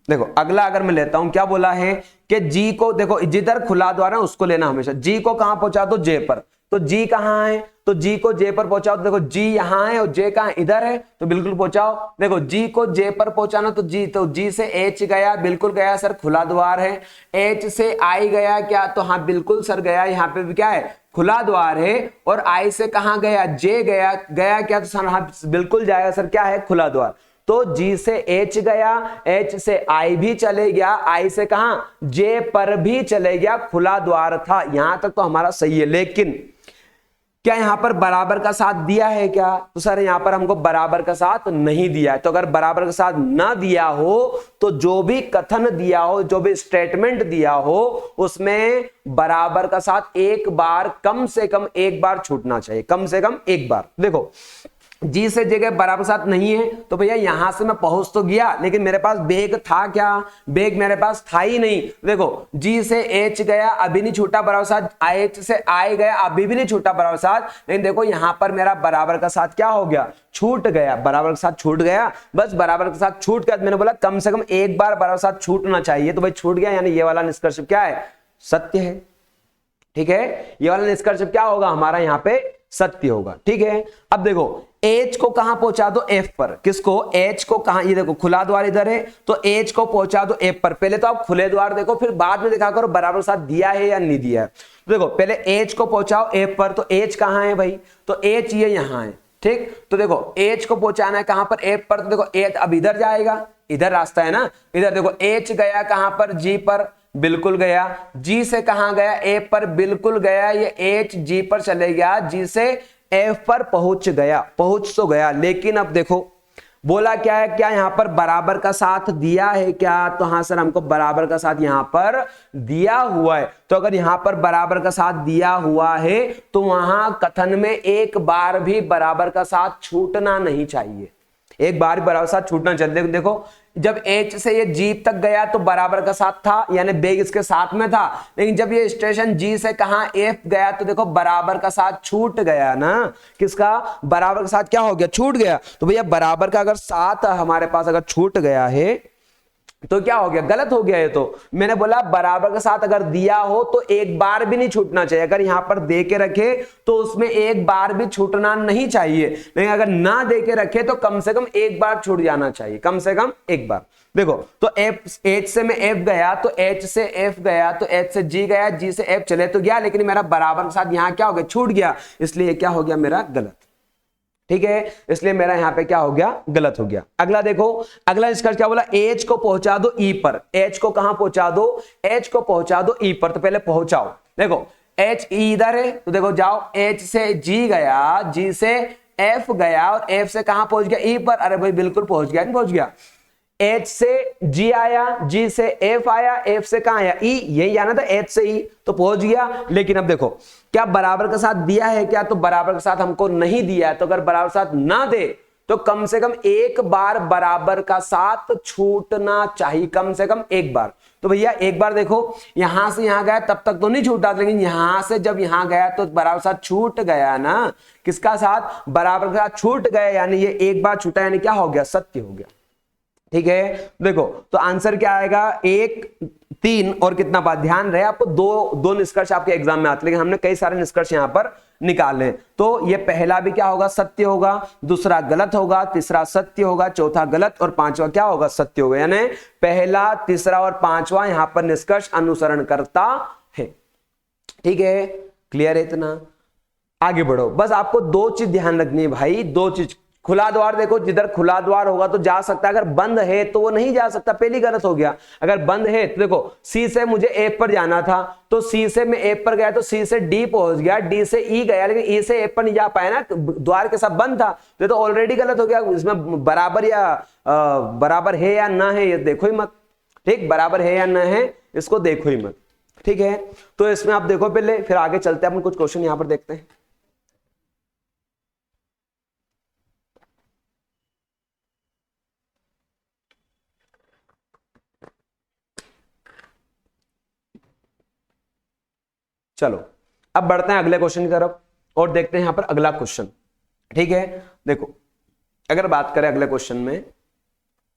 देखो अगला अगर मैं लेता हूं, क्या बोला है कि G को, देखो जिधर खुला द्वार है उसको लेना हमेशा। G को कहां पहुंचा दो, J पर। तो G कहां है, तो G को J पर पहुंचाओ। तो देखो G यहां है और J कहां, इधर है, तो बिल्कुल पहुंचाओ। देखो G को J पर पहुंचाना, तो G से H गया, बिल्कुल गया सर, खुला द्वार है। H से I गया क्या, तो हाँ बिल्कुल सर गया, यहाँ पे भी क्या है, खुला द्वार है। और I से कहां गया, J गया, गया क्या, तो सर हाँ बिल्कुल जाएगा सर, क्या है, खुला द्वार। तो G से H गया, H से I भी चले गया, I से कहां, J पर भी चले गया, खुला द्वार था। यहां तक तो हमारा सही है। लेकिन क्या यहां पर बराबर का साथ दिया है क्या, तो सर यहां पर हमको बराबर का साथ नहीं दिया है। तो अगर बराबर का साथ ना दिया हो तो जो भी कथन दिया हो, जो भी स्टेटमेंट दिया हो, उसमें बराबर का साथ एक बार, कम से कम एक बार छूटना चाहिए, कम से कम एक बार। देखो G से जगह बराबर साथ नहीं है, तो भैया यहां से मैं पहुंच तो गया, लेकिन मेरे पास बेग था क्या, बेग मेरे पास था ही नहीं। देखो G से H गया, अभी नहीं छूटा बराबर साथ। H से I गया, अभी भी नहीं छूटा बराबर साथ। लेकिन देखो यहां पर मेरा बराबर का साथ क्या हो गया, छूट गया, बराबर का साथ छूट गया। बस बराबर का साथ छूट गया, मैंने बोला कम से कम एक बार बराबर साथ छूटना चाहिए, तो भाई छूट गया, यानी ये वाला निष्कर्ष क्या है, सत्य है। ठीक है, ये वाला निष्कर्ष क्या होगा हमारा, यहां पे सत्य होगा। ठीक है, अब देखो H को कहां पहुंचा दो, F पर। किसको, H को कहां, ये देखो खुला द्वार इधर है, तो H को पहुंचा दो F पर। पहले तो आप खुले द्वार देखो, फिर बाद में देखा करो बराबर साथ दिया है या नहीं दिया है। तो देखो पहले H को पहुंचाओ F पर, तो H कहां है भाई, तो H ये यहां है। ठीक, तो देखो H को पहुंचाना है कहां पर, F पर। तो देखो H अब इधर जाएगा, इधर रास्ता है ना, इधर देखो H गया कहां पर, G पर, बिल्कुल गया। G से कहां गया, F पर, बिल्कुल गया। ये H G पर चले गया, G से F पर पहुंच गया, पहुंच तो गया। लेकिन अब देखो बोला क्या है, क्या यहां पर बराबर का साथ दिया है क्या, तो हाँ सर हमको बराबर का साथ यहां पर दिया हुआ है। तो अगर यहां पर बराबर का साथ दिया हुआ है तो वहां कथन में एक बार भी बराबर का साथ छूटना नहीं चाहिए, एक बार बराबर साथ छूटना चाहिए। देखो जब H से ये G तक गया तो बराबर का साथ था, यानी बेग इसके साथ में था। लेकिन जब ये स्टेशन G से कहां F गया तो देखो बराबर का साथ छूट गया ना, किसका, बराबर का साथ क्या हो गया, छूट गया। तो भैया बराबर का अगर साथ हमारे पास अगर छूट गया है तो क्या हो गया, गलत हो गया। ये तो मैंने बोला बराबर के साथ अगर दिया हो तो एक बार भी नहीं छूटना चाहिए। अगर यहां पर दे के रखे तो उसमें एक बार भी छूटना नहीं चाहिए, लेकिन अगर ना दे के रखे तो कम से कम एक बार छूट जाना चाहिए, कम से कम एक बार। देखो तो एच से मैं एफ गया तो एच से एफ गया तो एच से जी गया, जी से एफ चले तो गया, लेकिन मेरा बराबर के साथ यहां क्या हो गया, छूट गया, इसलिए क्या हो गया मेरा गलत। ठीक है, इसलिए मेरा यहां पे क्या हो गया, गलत हो गया। अगला देखो, अगला निष्कर्ष क्या बोला, एच को पहुंचा दो ई पर। एच को कहां पहुंचा दो, एच को पहुंचा दो ई पर। तो पहले पहुंचाओ, देखो एच ई इधर है तो देखो जाओ, एच से जी गया, जी से एफ गया और एफ से कहां पहुंच गया, ई पर। अरे भाई बिल्कुल पहुंच गया, नहीं पहुंच गया। एच से जी आया, जी से एफ आया, एफ से कहां आया, ई, यही आना था एच से ई, तो पहुंच गया। लेकिन अब देखो क्या बराबर के साथ दिया है क्या, तो बराबर के साथ हमको नहीं दिया है। तो अगर बराबर के साथ ना दे तो कम से कम एक बार बराबर का साथ छूटना चाहिए, कम से कम एक बार। तो भैया एक बार देखो, यहां से यहां गया तब तक तो नहीं छूटा, लेकिन यहां से जब यहां गया तो बराबर साथ छूट गया ना। किसका साथ, बराबर के साथ छूट गया, यानी ये एक बार छूटा, यानी क्या हो गया, सत्य हो गया। ठीक है, देखो तो आंसर क्या आएगा, 1 3 और कितना बात, ध्यान रहे आपको दो निष्कर्ष आपके एग्जाम में आते, लेकिन हमने कई सारे निष्कर्ष यहां पर निकाले। तो ये पहला भी क्या होगा, सत्य होगा, दूसरा गलत होगा, तीसरा सत्य होगा, चौथा गलत और पांचवा क्या होगा, सत्य होगा। यानी पहला, तीसरा और पांचवा यहां पर निष्कर्ष अनुसरण करता है। ठीक है, क्लियर है इतना, आगे बढ़ो। बस आपको दो चीज ध्यान रखनी है भाई, दो चीज। खुला द्वार देखो, जिधर खुला द्वार होगा तो जा सकता है, अगर बंद है तो वो नहीं जा सकता, पहली गलत हो गया। अगर बंद है तो देखो, सी से मुझे एफ पर जाना था तो सी से मैं एफ पर गया तो सी से डी पहुंच गया, डी से ई गया, लेकिन ई से एफ पर नहीं जा पाया ना, द्वार के साथ बंद था, तो ऑलरेडी गलत हो गया। इसमें बराबर या बराबर है या ना है ये देखो ही मत। ठीक, बराबर है या ना है इसको देखो ही मत। ठीक है, तो इसमें आप देखो पहले, फिर आगे चलते हैं, अपन कुछ क्वेश्चन यहां पर देखते हैं। चलो अब बढ़ते हैं अगले क्वेश्चन की तरफ और देखते हैं यहां पर अगला क्वेश्चन। ठीक है, देखो अगर बात करें अगले क्वेश्चन में,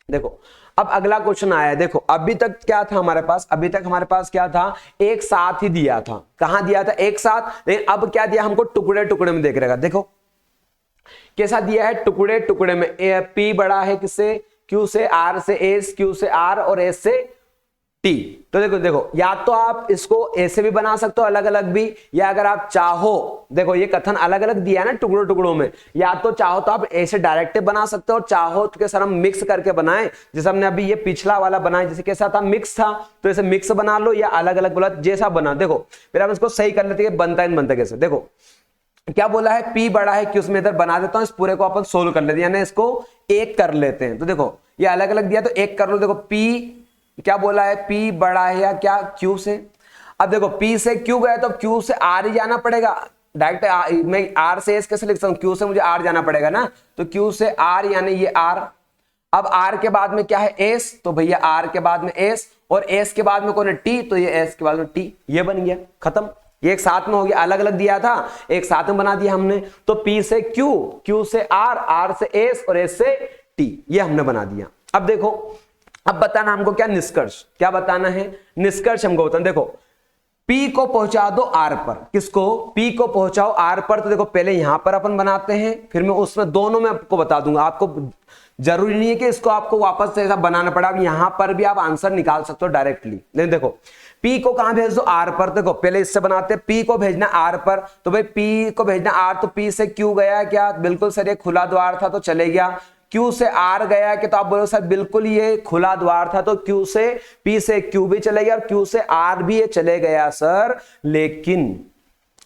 देखो अब अगला क्वेश्चन आया है। देखो अभी तक क्या था हमारे पास, अभी तक हमारे पास क्या था, एक साथ ही दिया था। कहां दिया था, एक साथ, लेकिन अब क्या दिया हमको, टुकड़े टुकड़े में देख रहेगा। देखो कैसा दिया है, टुकड़े टुकड़े में। पी बड़ा है किससे, क्यू से, आर से एस, क्यू से आर और एस से टी। तो देखो देखो, या तो आप इसको ऐसे भी बना सकते हो अलग अलग भी, या अगर आप चाहो, देखो ये कथन अलग अलग दिया है ना टुकड़ों टुकड़ों में, या तो चाहो तो आप ऐसे डायरेक्ट बना सकते हो, चाहो तो सर हम मिक्स करके बनाए, जैसे हमने अभी ये पिछला वाला बनाया, जैसे कैसा था, मिक्स था, तो ऐसे मिक्स बना लो, या अलग अलग बोला जैसा बना। देखो फिर हम इसको सही कर लेते हैं, बनता है बनता कैसे। देखो क्या बोला है, P बड़ा है, क्यों, उसमें इधर बना देता हूं, इस पूरे को अपन सोल्व कर लेते हैं, यानी इसको एक कर लेते हैं। तो देखो ये अलग अलग दिया तो एक कर लो। देखो P क्या बोला है, P बड़ा है या क्या, Q से। अब देखो P से Q गया तो Q से R ही जाना पड़ेगा डायरेक्ट। मैं R से S कैसे लिख सकता हूं, Q से मुझे R जाना पड़ेगा ना, तो Q से R यानी ये R। अब R के बाद में क्या है, S, तो भैया R के बाद में S, और S के बाद में कौन है, T, तो ये S के बाद में T, ये बन गया, खत्म। ये एक साथ में हो गया, अलग अलग दिया था एक साथ में बना दिया हमने। तो P से Q, Q से R, R से S और S से T, ये हमने बना दिया। अब देखो अब बताना हमको क्या निष्कर्ष, क्या बताना है निष्कर्ष हमको बताना। देखो P को पहुंचा दो R पर, किसको, P को पहुंचाओ R पर। तो देखो पहले यहां पर अपन बनाते हैं, फिर मैं उसमें दोनों में आपको बता दूंगा। आपको जरूरी नहीं है कि इसको आपको वापस से ऐसा बनाना पड़ा, यहां पर भी आप आंसर निकाल सकते हो डायरेक्टली। लेकिन देखो P को कहां भेज दो, R पर। देखो पहले इससे बनाते हैं, P को भेजना R पर, तो भाई P को भेजना R, तो P से Q गया क्या, बिल्कुल सर ये खुला द्वार था तो चले गया। Q से R गया कि, तो आप बोलो सर बिल्कुल ये खुला द्वार था, तो Q से P से Q भी चले गया और Q से R भी ये चले गया सर। लेकिन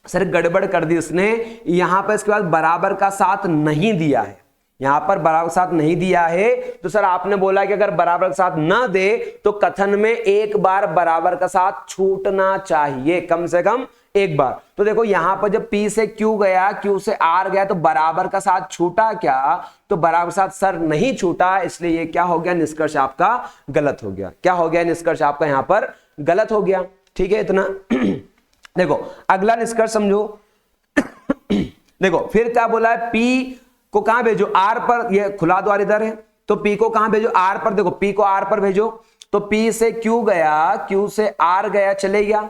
सर गड़बड़ कर दी उसने, यहां पर इसके बाद बराबर का साथ नहीं दिया है, यहां पर बराबर साथ नहीं दिया है। तो सर आपने बोला कि अगर बराबर का साथ ना दे तो कथन में एक बार बराबर का साथ छूटना चाहिए, कम से कम एक बार। तो देखो यहां पर जब P से Q गया, Q से R गया, तो बराबर का साथ छूटा क्या, तो बराबर साथ सर नहीं छूटा, इसलिए ये क्या हो गया, निष्कर्ष आपका गलत हो गया। क्या हो गया, निष्कर्ष आपका यहां पर गलत हो गया। ठीक है इतना। देखो अगला निष्कर्ष समझो। देखो फिर क्या बोला है, P को कहां भेजो, R पर, ये खुला द्वार इधर है, तो P को कहां भेजो, R पर। देखो P को R पर भेजो, तो P से Q गया, Q से R गया, चले गया।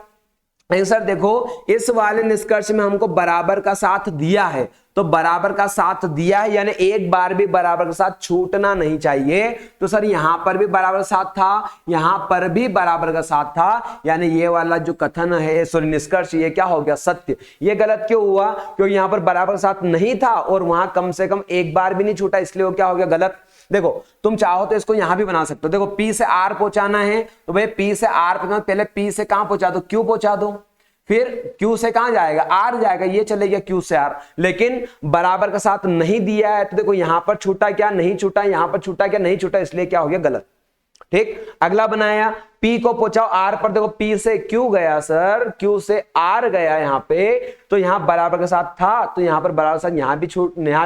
आंसर देखो, इस वाले निष्कर्ष में हमको बराबर का साथ दिया है, तो बराबर का साथ दिया है यानी एक बार भी बराबर का साथ छूटना नहीं चाहिए। तो सर यहां पर भी बराबर साथ था, यहां पर भी बराबर का साथ था, यानी ये वाला जो कथन है, सॉरी निष्कर्ष, ये क्या हो गया? सत्य। ये गलत क्यों हुआ? क्योंकि यहां पर बराबर का साथ नहीं था और वहां कम से कम एक बार भी नहीं छूटा, इसलिए वो क्या हो गया? गलत। देखो तुम चाहो तो इसको यहां भी बना सकते हो। देखो P से R पहुंचाना है, तो भाई P से R पहुंचाना, पहले P से कहां पहुंचा दो? Q पहुंचा दो, फिर Q से कहां जाएगा? R जाएगा, ये चले गया Q से R। लेकिन बराबर का साथ नहीं दिया है, तो देखो यहां पर छूटा क्या? नहीं छूटा। यहां पर छूटा क्या? नहीं छूटा, इसलिए क्या हो गया? गलत। ठीक, अगला बनाया, P को पहुंचाओ R पर। देखो P से Q गया सर, Q से R गया यहां पे, तो यहां बराबर का साथ था, तो यहां पर बराबर साथ यहां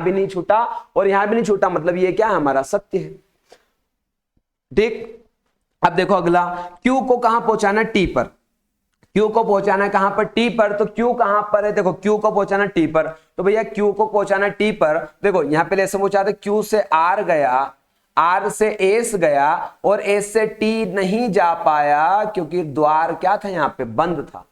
भी नहीं छूटा और यहां भी नहीं छूटा, मतलब ये क्या है? हमारा सत्य है। ठीक, अब देखो अगला, Q को कहां पहुंचाना है? T पर। Q को पहुंचाना है कहां पर? T पर। तो Q कहां पर है? देखो Q को पहुंचाना T पर, तो भैया Q को पहुंचाना T पर। देखो यहां पे ऐसे पहुंचा दे, Q से R गया, R से S गया और S से T नहीं जा पाया, क्योंकि द्वार क्या था? यहां पे बंद था।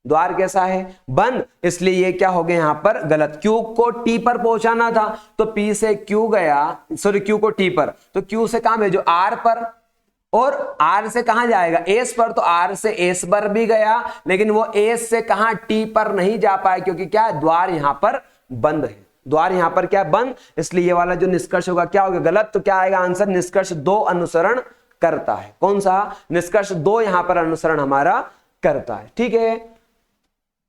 द्वार कैसा है? बंद, इसलिए ये क्या हो गया? यहां पर गलत। Q को T पर पहुंचाना था, तो P से Q गया, सॉरी Q को T पर, तो Q से कहां भेजो? R पर, और R से कहां जाएगा? S पर, तो R से S पर भी गया, लेकिन वो S से कहां? T पर नहीं जा पाया, क्योंकि क्या? द्वार यहां पर बंद है। द्वार यहां पर क्या? बंद, इसलिए ये वाला जो निष्कर्ष होगा क्या होगा? गलत। तो क्या आएगा आंसर? निष्कर्ष 2 अनुसरण करता है। कौन सा? निष्कर्ष 2 यहां पर अनुसरण हमारा करता है। ठीक है,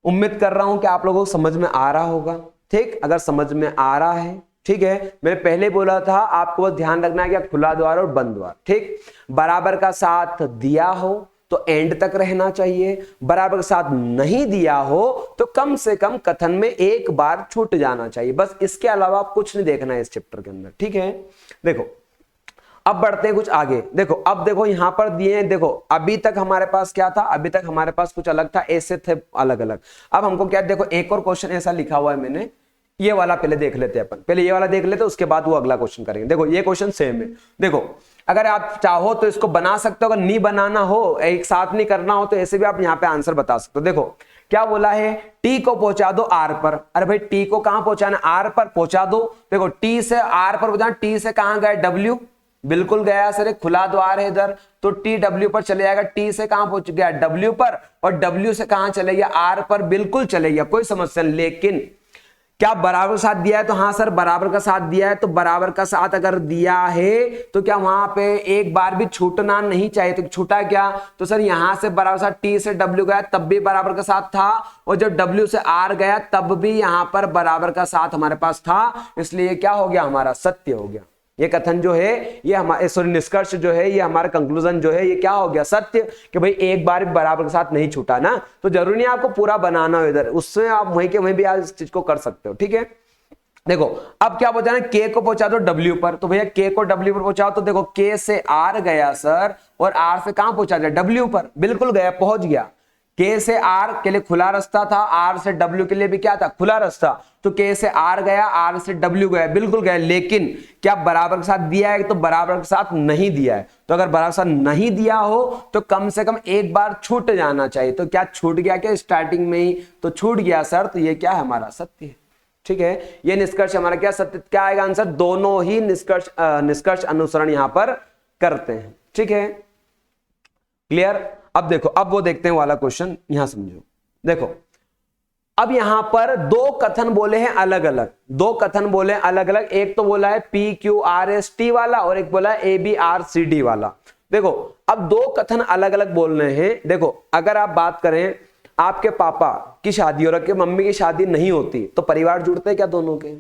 उम्मीद कर रहा हूं कि आप लोगों को समझ में आ रहा होगा। ठीक, अगर समझ में आ रहा है, ठीक है, मैंने पहले बोला था आपको बस ध्यान रखना है कि खुला द्वार और बंद द्वार। ठीक, बराबर का साथ दिया हो तो एंड तक रहना चाहिए, बराबर का साथ नहीं दिया हो तो कम से कम कथन में एक बार छूट जाना चाहिए। बस इसके अलावा कुछ नहीं देखना है इस चैप्टर के अंदर। ठीक है, देखो अब बढ़ते हैं कुछ आगे। देखो अब देखो यहां पर दिए हैं, देखो अभी तक हमारे पास क्या था? अभी तक हमारे पास कुछ अलग था, ऐसे थे अलग अलग। अब हमको क्या, देखो एक और क्वेश्चन ऐसा लिखा हुआ है मैंने, ये वाला पहले देख लेते हैं अपन, पहले ये वाला देख लेते हैं, उसके बाद वो अगला क्वेश्चन करेंगे। देखो ये क्वेश्चन सेम है। देखो अगर आप चाहो तो इसको बना सकते हो, अगर नहीं बनाना हो, एक साथ नहीं करना हो, तो ऐसे भी आप यहाँ पे आंसर बता सकते हो। देखो क्या बोला है? T को पहुंचा दो R पर। अरे भाई T को कहां पहुंचाना? R पर पहुंचा दो। देखो T से R पर पहुंचाना, T से कहां गए? W, बिल्कुल गया सर, खुला द्वार है इधर, तो T W पर चले जाएगा। T से कहां पहुंच गया? W पर, और W से कहां चले गया? R पर, बिल्कुल चले गया, कोई समस्या नहीं। लेकिन क्या बराबर साथ दिया है? तो हाँ सर बराबर का साथ दिया है। तो बराबर का साथ अगर दिया है तो क्या वहां पे एक बार भी छूटना नहीं चाहिए? तो छूटा क्या? तो सर यहां से बराबर साथ T से W गया तब भी बराबर का साथ था, और जब W से R गया तब भी यहां पर बराबर का साथ हमारे पास था, इसलिए क्या हो गया? हमारा सत्य हो गया। ये कथन जो है, ये हमारे, सॉरी निष्कर्ष जो है, ये हमारा कंक्लूजन जो है, ये क्या हो गया? सत्य, कि भाई एक बार भी बराबर के साथ नहीं छूटा ना। तो जरूरी नहीं आपको पूरा बनाना हो इधर, उससे आप वहीं के वहीं भी आज इस चीज को कर सकते हो। ठीक है, देखो अब क्या पहुंचाना? K को पहुंचा दो W पर। तो भैया K को W पर पहुंचाओ, तो देखो K से R गया सर, और R से कहां पहुंचा दिया? W पर, बिल्कुल गया, पहुंच गया। K से R के लिए खुला रास्ता था, R से W के लिए भी क्या था? खुला रास्ता। तो K से R गया, R से W गया, बिल्कुल गया। लेकिन क्या बराबर के साथ दिया है? तो बराबर के साथ नहीं दिया है। तो अगर बराबर के साथ नहीं दिया हो तो कम से कम एक बार छूट जाना चाहिए। तो क्या छूट गया? क्या स्टार्टिंग में ही तो छूट गया सर, तो ये क्या है? हमारा सत्य है। ठीक है, ये निष्कर्ष हमारा क्या सत्य, क्या आएगा आंसर? दोनों ही निष्कर्ष अनुसरण यहां पर करते हैं। ठीक है, क्लियर? अब देखो, अब वो देखते हैं वाला क्वेश्चन, यहां समझो। देखो अब यहां पर दो कथन बोले हैं अलग अलग, दो कथन बोले हैं अलग अलग। एक तो बोला है PQRST वाला, और एक बोला है ABRCD वाला। देखो अब दो कथन अलग अलग बोल रहे हैं। देखो अगर आप बात करें, आपके पापा की शादी और आपके मम्मी की शादी नहीं होती तो परिवार जुड़ते हैं क्या दोनों के?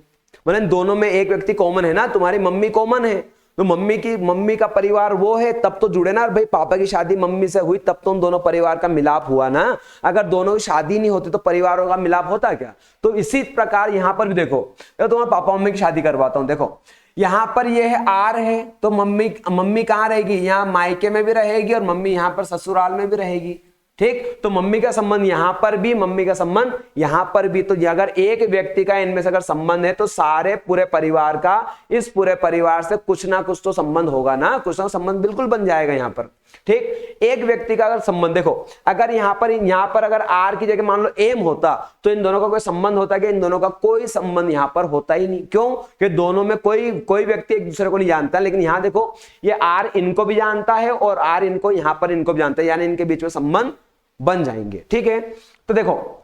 मतलब दोनों में एक व्यक्ति कॉमन है ना, तुम्हारी मम्मी कॉमन है, तो मम्मी का परिवार वो है, तब तो जुड़े ना। भाई पापा की शादी मम्मी से हुई तब तो उन दोनों परिवार का मिलाप हुआ ना। अगर दोनों की शादी नहीं होती तो परिवारों का मिलाप होता क्या? तो इसी प्रकार यहां पर भी देखो, तो तुम्हारे पापा मम्मी की शादी करवाता हूं। देखो यहां पर ये है R है, तो मम्मी कहां रहेगी? यहाँ मायके में भी रहेगी, और मम्मी यहां पर ससुराल में भी रहेगी। ठीक। तो मम्मी का संबंध यहां पर भी, मम्मी का संबंध यहां पर भी। तो अगर एक व्यक्ति का इनमें से अगर संबंध है तो सारे पूरे परिवार का, इस पूरे परिवार से कुछ ना कुछ तो संबंध होगा ना, कुछ ना संबंध बिल्कुल बन जाएगा यहां पर। ठीक। एक व्यक्ति का अगर संबंध, देखो अगर यहां पर अगर आर की जगह मान लो एम होता तो इन दोनों का कोई संबंध होता कि? इन दोनों का कोई संबंध यहां पर होता ही नहीं। क्यों? कि दोनों में कोई व्यक्ति एक दूसरे को नहीं जानता। लेकिन यहां देखो ये आर इनको भी जानता है और आर इनको यहां पर इनको भी जानता है, यानी इनके बीच में संबंध बन जाएंगे। ठीक है। तो देखो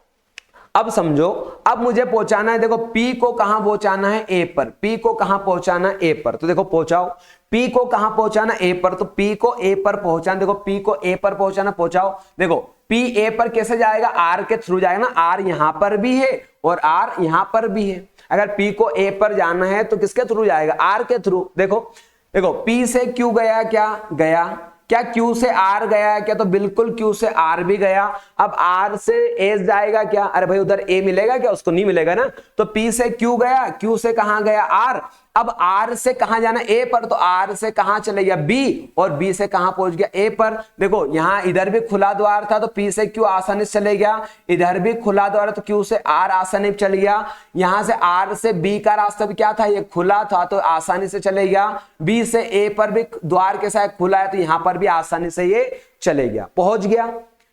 अब समझो, अब मुझे पहुंचाना है, देखो P को कहां पहुंचाना है? A पर। P को कहां पहुंचाना है? A पर। तो देखो पहुंचाओ, P को कहां पहुंचाना? A पर। तो P को A पर पहुंचाना, देखो P को A पर पहुंचाना, पहुंचाओ। देखो P A पर कैसे जाएगा? R के थ्रू जाएगा ना, R यहां पर भी है और R यहां पर भी है। अगर P को A पर जाना है तो किसके थ्रू जाएगा? R के थ्रू। देखो P से Q गया, क्या गया? क्या Q से R गया है क्या? तो बिल्कुल Q से R भी गया। अब R से A जाएगा क्या? अरे भाई उधर A मिलेगा क्या? उसको नहीं मिलेगा ना। तो P से Q गया, Q से कहां गया? R। अब R से कहां जाना? A पर। तो R से कहां चले गया? B, और B से कहां पहुंच गया? A पर। देखो यहां इधर भी खुला द्वार था तो P से Q आसानी से चले गया, इधर भी खुला द्वार है तो Q से R आसानी से चल गया। यहां से R से B का रास्ता भी क्या था? ये खुला था तो आसानी से चले गया। B से A पर भी द्वार के साथ खुला है तो यहां पर भी आसानी से ये चले गया, पहुंच गया।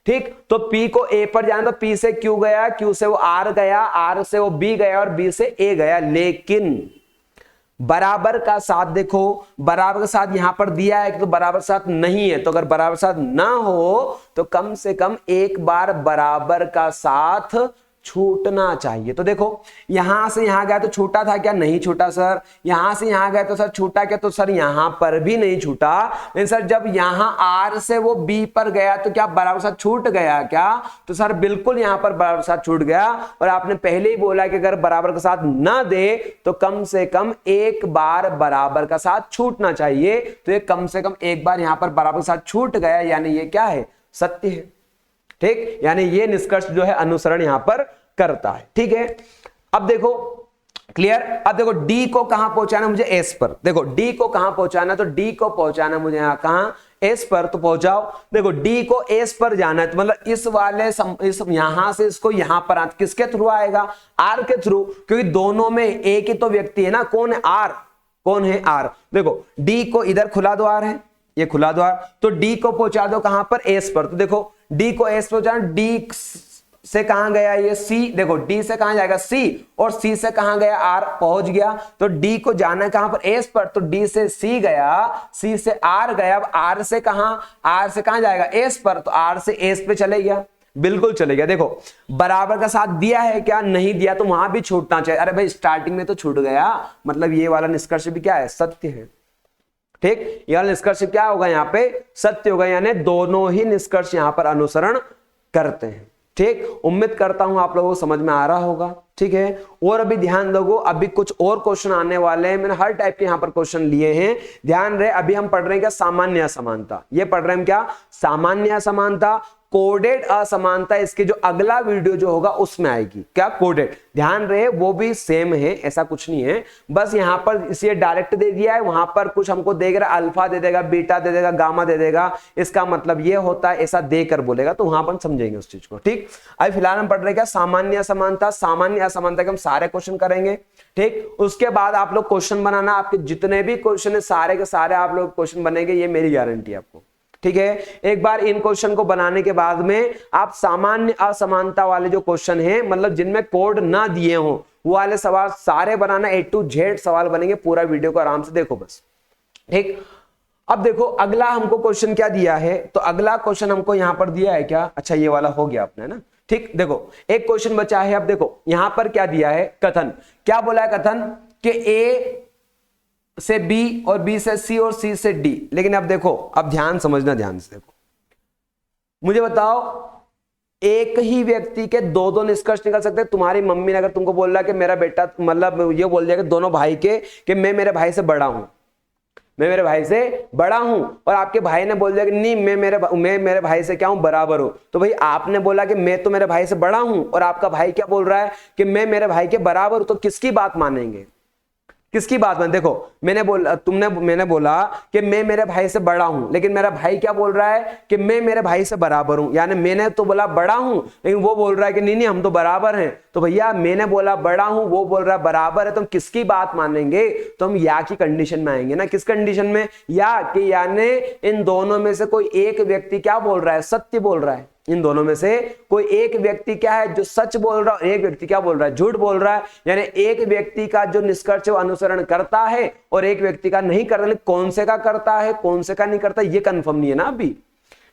ठीक। तो P को A पर जाना तो P से Q गया, Q से वो R गया, R से वो B गया और B से A गया। लेकिन बराबर का साथ, देखो बराबर का साथ यहां पर दिया है कि तो बराबर साथ नहीं है। तो अगर बराबर साथ ना हो तो कम से कम एक बार बराबर का साथ छूटना चाहिए। तो देखो यहां से यहां गया तो छूटा था क्या? नहीं छूटा सर। यहां से यहां गया तो सर छूटा क्या? तो सर यहां पर भी नहीं छूटा। लेकिन सर जब यहां R से वो B पर गया तो क्या बराबर साथ छूट गया क्या? तो सर बिल्कुल यहां पर बराबर साथ छूट गया। और आपने पहले ही बोला कि अगर बराबर का साथ ना दे तो कम से कम एक बार बराबर का साथ छूटना चाहिए। तो ये कम से कम एक बार यहां पर बराबर का साथ छूट गया, यानी ये क्या है? सत्य है। ठीक। यानी ये निष्कर्ष जो है अनुसरण यहां पर करता है। ठीक है। अब देखो क्लियर। अब देखो D को कहां पहुंचाना? मुझे S पर। देखो D को कहां पहुंचाना? तो D को पहुंचाना मुझे यहां कहां? S पर। तो पहुंचाओ। देखो D को S पर जाना है तो मतलब इस वाले इस यहां से इसको यहां पर किसके थ्रू आएगा? R के थ्रू, क्योंकि दोनों में एक ही तो व्यक्ति है ना। कौन है? R। कौन है? R। देखो D को इधर खुला द्वार है, ये खुला द्वार, तो D को पहुंचा दो कहां पर? S पर। तो देखो D को S पर जाना, D से कहां गया? ये C। देखो D से कहां जाएगा? C, और C से कहां गया? R। पहुंच गया। तो D को जाना है कहां पर? S पर। तो D से C गया, C से R गया। अब R से कहां जाएगा? S पर। तो R से S पे चले गया, बिल्कुल चले गया। देखो बराबर का साथ दिया है क्या? नहीं दिया, तो वहां भी छूटना चाहिए। अरे भाई स्टार्टिंग में तो छूट गया, मतलब ये वाला निष्कर्ष भी क्या है? सत्य है। ठीक। यह निष्कर्ष क्या होगा? यहाँ पे सत्य होगा, यानी दोनों ही निष्कर्ष यहां पर अनुसरण करते हैं। ठीक। उम्मीद करता हूं आप लोगों को समझ में आ रहा होगा। ठीक है। और अभी ध्यान दो, अभी कुछ और क्वेश्चन आने वाले हैं। मैंने हर टाइप के यहां पर क्वेश्चन लिए हैं, ध्यान रहे। अभी हम पढ़ रहे हैं क्या? सामान्य असमानता। ये पढ़ रहे हैं क्या? सामान्य असमानता। कोडेड असमानता इसके जो अगला वीडियो जो होगा उसमें आएगी। क्या? कोडेड। ध्यान रहे वो भी सेम है, ऐसा कुछ नहीं है। बस यहां पर इसे डायरेक्ट दे दिया है, वहां पर कुछ हमको देगा, अल्फा दे देगा, बीटा दे देगा, गामा दे देगा, इसका मतलब ये होता है, ऐसा देकर बोलेगा, तो वहां पर हम समझेंगे उस चीज को। ठीक। अभी फिलहाल हम पढ़ रहे हैं क्या? सामान्य असमानता। सामान्य असमानता के हम सारे क्वेश्चन करेंगे। ठीक। उसके बाद आप लोग क्वेश्चन बनाना, आपके जितने भी क्वेश्चन है सारे के सारे आप लोग क्वेश्चन बनेंगे, ये मेरी गारंटी है आपको। ठीक है। एक बार इन क्वेश्चन को बनाने के बाद में आप सामान्य असमानता वाले जो क्वेश्चन हैं, मतलब जिनमें कोड ना दिए हो, वो वाले सवाल सारे बनाना, A to Z सवाल बनेंगे। पूरा वीडियो को आराम से देखो बस। ठीक। अब देखो अगला हमको क्वेश्चन क्या दिया है, तो अगला क्वेश्चन हमको यहां पर दिया है क्या? अच्छा ये वाला हो गया अपने ना। ठीक। देखो एक क्वेश्चन बचा है। अब देखो यहां पर क्या दिया है? कथन। क्या बोला है कथन? कि A से B और B से C और C से D। लेकिन अब देखो, अब ध्यान समझना, ध्यान से देखो, मुझे बताओ एक ही व्यक्ति के दो दो निष्कर्ष निकल सकते हैं। तुम्हारी मम्मी ने अगर तुमको बोल रहा कि मेरा बेटा, मतलब ये बोल दिया कि दोनों भाई के कि मैं मेरे भाई से बड़ा हूं, मैं मेरे भाई से बड़ा हूं, और आपके भाई ने बोल दिया कि नहीं मैं मेरे भाई से क्या हूं? बराबर हूं। तो भाई आपने बोला कि मैं तो मेरे भाई से बड़ा हूं, और आपका भाई क्या बोल रहा है कि मैं मेरे भाई के बराबर हूं, तो किसकी बात मानेंगे? किसकी बात में? देखो मैंने बोला कि मैं मेरे भाई से बड़ा हूं, लेकिन मेरा भाई क्या बोल रहा है कि मैं मेरे भाई से बराबर हूं। यानी मैंने तो बोला बड़ा हूं, लेकिन वो बोल रहा है कि नहीं हम तो बराबर हैं। तो भैया मैंने बोला बड़ा हूं, वो बोल रहा है बराबर है, तो हम किसकी बात मानेंगे? तो हम या की कंडीशन में आएंगे ना। किस कंडीशन में? या कि यानी इन दोनों में से कोई एक व्यक्ति क्या बोल रहा है? सत्य बोल रहा है। इन दोनों में से कोई एक व्यक्ति क्या है जो सच बोल रहा है, एक व्यक्ति क्या बोल रहा है? झूठ बोल रहा है। यानी एक व्यक्ति का जो निष्कर्ष वो अनुसरण करता है और एक व्यक्ति का नहीं करता। कौन से का करता है, कौन से का नहीं करता, ये कंफर्म नहीं है ना अभी।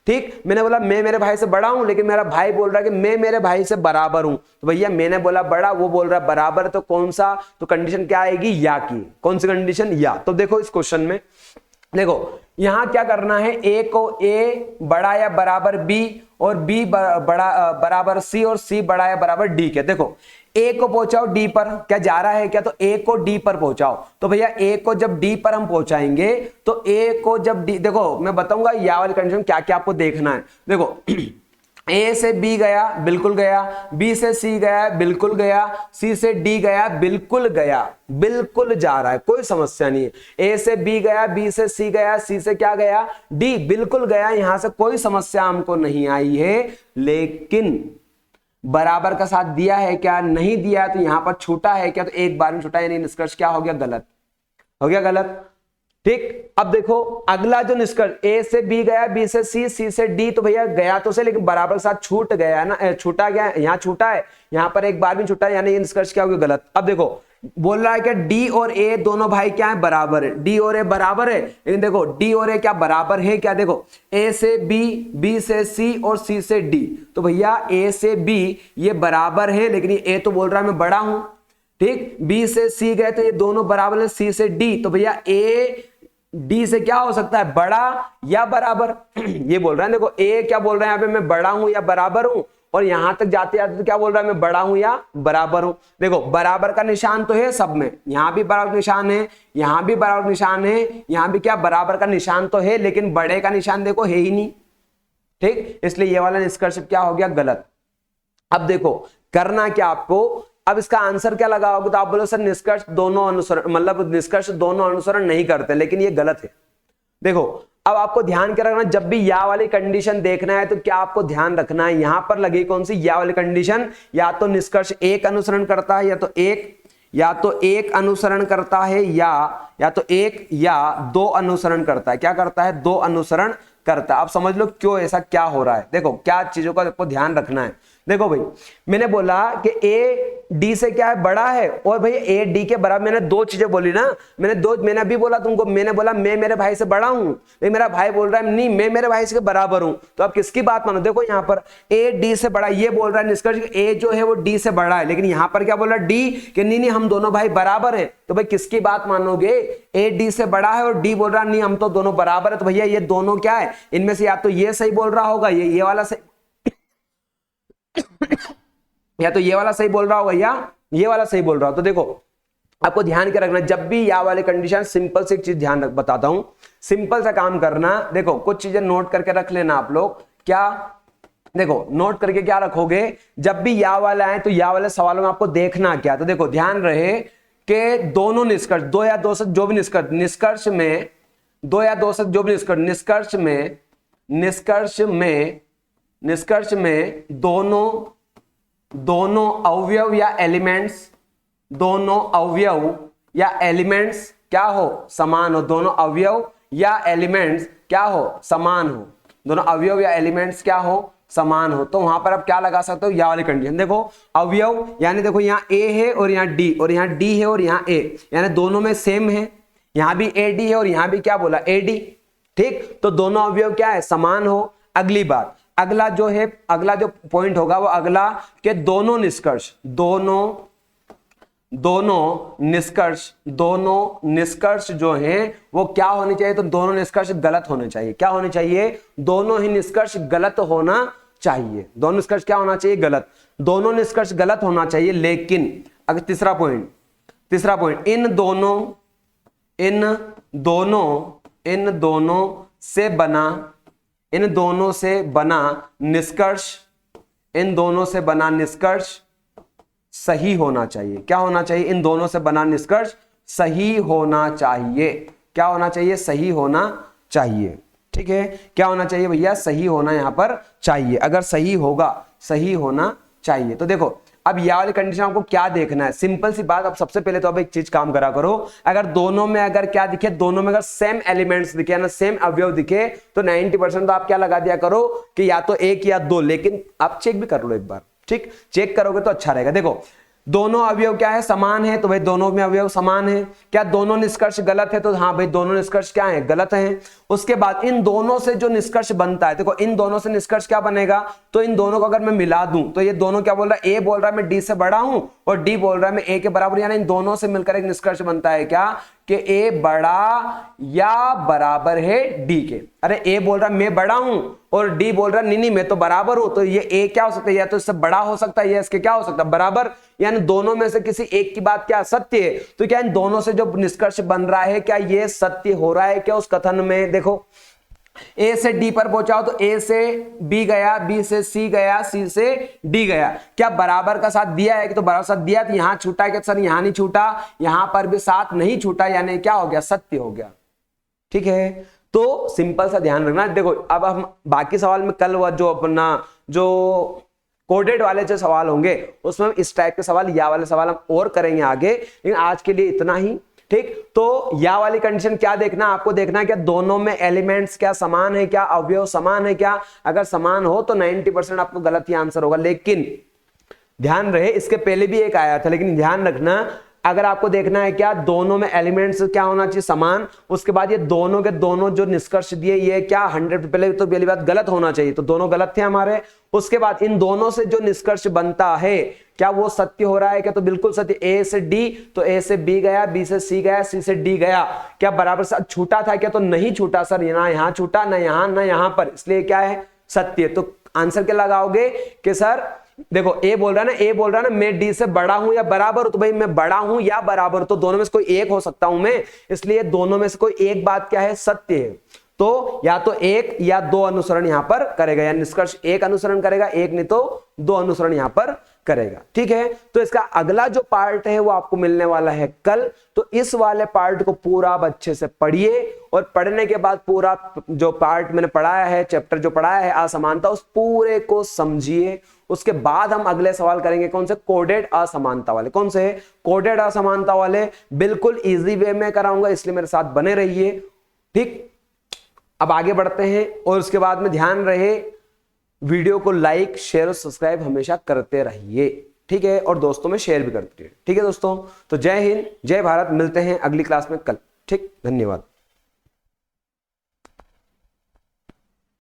ठीक, मैंने बोला मैं मेरे भाई से बड़ा हूं, लेकिन मेरा भाई बोल रहा है कि मैं मेरे भाई से बराबर हूं। तो भैया मैंने बोला बड़ा, वो बोल रहा है बराबर, तो कौन सा? तो कंडीशन क्या आएगी? या की। कौन सी कंडीशन? या। तो देखो इस क्वेश्चन में देखो यहां क्या करना है, ए को ए बड़ा या बराबर बी और बी बड़ा बराबर सी और सी बड़ा या बराबर डी के। देखो ए को पहुंचाओ डी पर, क्या जा रहा है क्या? तो ए को डी पर पहुंचाओ। तो भैया ए को जब डी पर हम पहुंचाएंगे तो ए को जब डी, देखो मैं बताऊंगा या वाली कंडीशन क्या क्या आपको देखना है। देखो ए से बी गया, बिल्कुल गया। बी से सी गया, बिल्कुल गया। सी से डी गया, बिल्कुल गया, बिल्कुल जा रहा है, कोई समस्या नहीं है। ए से बी गया, बी से सी गया, सी से क्या गया? डी, बिल्कुल गया। यहां से कोई समस्या हमको नहीं आई है। लेकिन बराबर का साथ दिया है क्या? नहीं दिया है। तो यहां पर छूटा है क्या? तो एक बार में छूटा, यानी निष्कर्ष क्या हो गया? गलत हो गया, गलत। ठीक, अब देखो अगला जो निष्कर्ष, ए से बी गया, बी से सी, सी से डी, तो भैया गया तो से, लेकिन बराबर के साथ छूट गया है ना, छूटा गया, यहां छूटा है, यहां पर एक बार भी छूटा है, यानी ये निष्कर्ष क्या हो गया? गलत। अब देखो बोल रहा है कि डी और ए दोनों भाई क्या है? बराबर है। डी और ए बराबर है, लेकिन देखो डी और ए क्या बराबर है क्या? देखो ए से बी, बी से सी और सी से डी, तो भैया ए से बी ये बराबर है, लेकिन ये ए तो बोल रहा है मैं बड़ा हूं। ठीक, बी से सी गए तो ये दोनों बराबर है, सी से डी, तो भैया ए डी से क्या हो सकता है? बड़ा या बराबर। ये बोल रहा है, देखो ए क्या बोल रहा है यहाँ पे? मैं बड़ा हूं या बराबर हूं। और यहां तक जाते जाते तो क्या बोल रहा है? मैं बड़ा हूं या बराबर हूं। देखो बराबर का निशान तो है सब में, यहां भी बराबर निशान है, यहां भी बराबर निशान है, यहां भी क्या बराबर का निशान तो है, लेकिन बड़े का निशान देखो है ही नहीं। ठीक, इसलिए ये वाला निष्कर्ष क्या हो गया? गलत। अब देखो करना क्या आपको, अब इसका आंसर क्या लगाओगे? तो आप बोलो सर निष्कर्ष दोनों अनुसरण, मतलब निष्कर्ष दोनों अनुसरण नहीं करते, लेकिन ये गलत है। देखो अब आपको ध्यान क्या रखना, जब भी या वाली कंडीशन देखना है तो क्या आपको ध्यान रखना है, यहां पर लगी कौन सी? या वाली कंडीशन। या तो निष्कर्ष एक अनुसरण करता है, या तो एक अनुसरण करता है, या तो एक या दो अनुसरण करता है। क्या करता है? दो अनुसरण करता है। आप समझ लो क्यों ऐसा क्या हो रहा है। देखो क्या चीजों का आपको ध्यान रखना है। देखो भाई मैंने बोला कि ए डी से क्या है? बड़ा है, और भाई ए डी के बराबर। मैंने दो चीजें बोली ना, मैंने अभी बोला तुमको, मैंने बोला मैं मेरे भाई से बड़ा हूं, लेकिन मेरा भाई बोल रहा है नहीं मैं मेरे भाई से बराबर हूं। तो आप किसकी बात मानो? देखो यहाँ पर ए डी से बड़ा, ये बोल रहा है निष्कर्ष ए जो है वो डी से बड़ा है, लेकिन यहाँ पर क्या बोल रहा है? डी कि नहीं हम दोनों भाई बराबर है। तो भाई किसकी बात मानोगे? ए डी से बड़ा है और डी बोल रहा है नहीं हम तो दोनों बराबर है। तो भैया ये दोनों क्या है? इनमें से या तो ये सही बोल रहा होगा, ये वाला सही या तो ये वाला सही बोल रहा होगा, या ये वाला सही बोल रहा हो। तो देखो आपको ध्यान क्या रखना, जब भी या वाले कंडीशन, सिंपल से एक चीज ध्यान रख, बताता हूं, सिंपल सा काम करना। देखो कुछ चीजें नोट करके रख लेना आप लोग। क्या? देखो नोट करके क्या रखोगे, जब भी या वाला आए तो या वाले सवालों में आपको देखना क्या। तो देखो ध्यान रहे कि दोनों निष्कर्ष, दो या दो से जो भी निष्कर्ष में, दो या दो से जो भी निष्कर्ष में दोनों अवयव या एलिमेंट्स क्या हो? समान हो। दोनों अवयव या एलिमेंट्स क्या हो? समान हो। दोनों अवयव या एलिमेंट्स क्या हो? समान हो। तो वहां पर आप क्या लगा सकते हो? या वाली कंडीशन। देखो अवयव यानी देखो यहाँ ए है और यहाँ डी, और यहाँ डी है और यहाँ ए, यानी दोनों में सेम है। यहाँ भी ए डी है और यहाँ भी क्या बोला? A D. ठीक, तो दोनों अवयव क्या है? समान हो। अगली बात, अगला जो पॉइंट होगा वो अगला के दोनों निष्कर्ष जो हैं वो क्या होने चाहिए? तो दोनों निष्कर्ष गलत होने चाहिए। क्या होने चाहिए? दोनों ही निष्कर्ष गलत होना चाहिए। दोनों निष्कर्ष क्या होना चाहिए? गलत। दोनों निष्कर्ष गलत होना चाहिए। लेकिन अगर तीसरा पॉइंट, इन दोनों से बना निष्कर्ष सही होना चाहिए। क्या होना चाहिए? इन दोनों से बना निष्कर्ष सही होना चाहिए। क्या होना चाहिए? सही होना चाहिए। ठीक है, क्या होना चाहिए भैया? सही होना यहां पर चाहिए। अगर सही होगा, सही होना चाहिए। तो देखो अब यह वाली कंडीशन आपको क्या देखना है, सिंपल सी बात। अब सबसे पहले तो अब एक चीज काम करा करो, अगर दोनों में अगर क्या दिखे, दोनों में अगर सेम एलिमेंट्स दिखे ना, सेम अवयव दिखे, तो 90% तो आप क्या लगा दिया करो कि या तो एक या दो। लेकिन आप चेक भी कर लो एक बार, ठीक, चेक करोगे तो अच्छा रहेगा। देखो दोनों अवयव क्या है? समान है, तो भाई दोनों में अवयव समान है। क्या दोनों निष्कर्ष गलत है? तो हाँ भाई दोनों निष्कर्ष क्या है? गलत हैं। उसके बाद इन दोनों से जो निष्कर्ष बनता है, देखो इन दोनों से निष्कर्ष क्या बनेगा? तो इन दोनों को अगर मैं मिला दूं तो ये दोनों क्या बोल रहा है? ए बोल रहा है मैं डी से बड़ा हूं और डी बोल रहा है मैं ए के बराबर, यानी इन दोनों से मिलकर एक निष्कर्ष बनता है क्या? कि ए बड़ा या बराबर है डी के। अरे ए बोल रहा है मैं बड़ा हूं और डी बोल रहा है नहीं नहीं मैं तो बराबर हूं, तो ये ए क्या हो सकता है? या तो इससे बड़ा हो सकता है या इसके क्या हो सकता है? बराबर। यानी दोनों में से किसी एक की बात क्या सत्य है? तो क्या इन दोनों से जो निष्कर्ष बन रहा है क्या ये सत्य हो रहा है क्या उस कथन में? देखो ए से डी पर पहुंचाओ तो ए से बी गया, बी से सी गया, सी से डी गया। क्या बराबर का साथ दिया है कि? तो बराबर साथ दिया, तो यहां छूटा है क्या सर? यहां नहीं छूटा, यहां पर भी साथ नहीं छूटा, यानी क्या हो गया? सत्य हो गया। ठीक है, तो सिंपल सा ध्यान रखना। देखो अब हम बाकी सवाल में कल वह जो अपना जो कोडेड वाले जो सवाल होंगे उसमें इस टाइप के सवाल, या वाले सवाल हम और करेंगे आगे, लेकिन आज के लिए इतना ही। ठीक, तो या वाली कंडीशन क्या देखना आपको? देखना है क्या दोनों में एलिमेंट्स क्या समान है क्या, अवयव समान है क्या? अगर समान हो तो 90% आपको गलत ही आंसर होगा। लेकिन ध्यान रहे इसके पहले भी एक आया था, लेकिन ध्यान रखना अगर आपको देखना है क्या दोनों में एलिमेंट्स क्या होना चाहिए? समान। उसके बाद ये दोनों के दोनों जो निष्कर्ष दिए ये क्या 100, पहले तो पहली बात गलत होना चाहिए, तो दोनों गलत थे हमारे। उसके बाद इन दोनों से जो निष्कर्ष बनता है क्या वो सत्य हो रहा है क्या? तो बिल्कुल सत्य। ए से डी, तो ए से बी गया, बी से सी गया, सी से डी गया। क्या बराबर से छूटा था क्या? तो नहीं छूटा सर, ना यहां छूटा, ना यहां, ना यहां पर, इसलिए क्या है? सत्य। तो आंसर क्या लगाओगे कि सर देखो ए बोल रहा है ना, ए बोल रहा है ना मैं डी से बड़ा हूं या बराबर हूं, तो भाई मैं बड़ा हूं या बराबर, तो दोनों में से कोई एक हो सकता हूं मैं, इसलिए दोनों में से कोई एक बात क्या है? सत्य है। तो या तो एक या दो अनुसरण यहां पर करेगा, या निष्कर्ष एक अनुसरण करेगा, एक नहीं तो दो अनुसरण यहां पर करेगा। ठीक है, तो इसका अगला जो पार्ट है वो आपको मिलने वाला है कल। तो इस वाले पार्ट को पूरा आप अच्छे से पढ़िए, और पढ़ने के बाद पूरा जो पार्ट मैंने पढ़ाया है, चैप्टर जो पढ़ाया है असमानता, उस पूरे को समझिए। उसके बाद हम अगले सवाल करेंगे कौन से? कोडेड असमानता वाले। कौन से? कोडेड असमानता वाले। बिल्कुल इजी वे में कराऊंगा, इसलिए मेरे साथ बने रहिए। ठीक, अब आगे बढ़ते हैं, और उसके बाद में ध्यान रहे वीडियो को लाइक शेयर और सब्सक्राइब हमेशा करते रहिए। ठीक है, और दोस्तों में शेयर भी करते रहिए। ठीक है दोस्तों, तो जय हिंद, जय भारत। मिलते हैं अगली क्लास में कल। ठीक, धन्यवाद।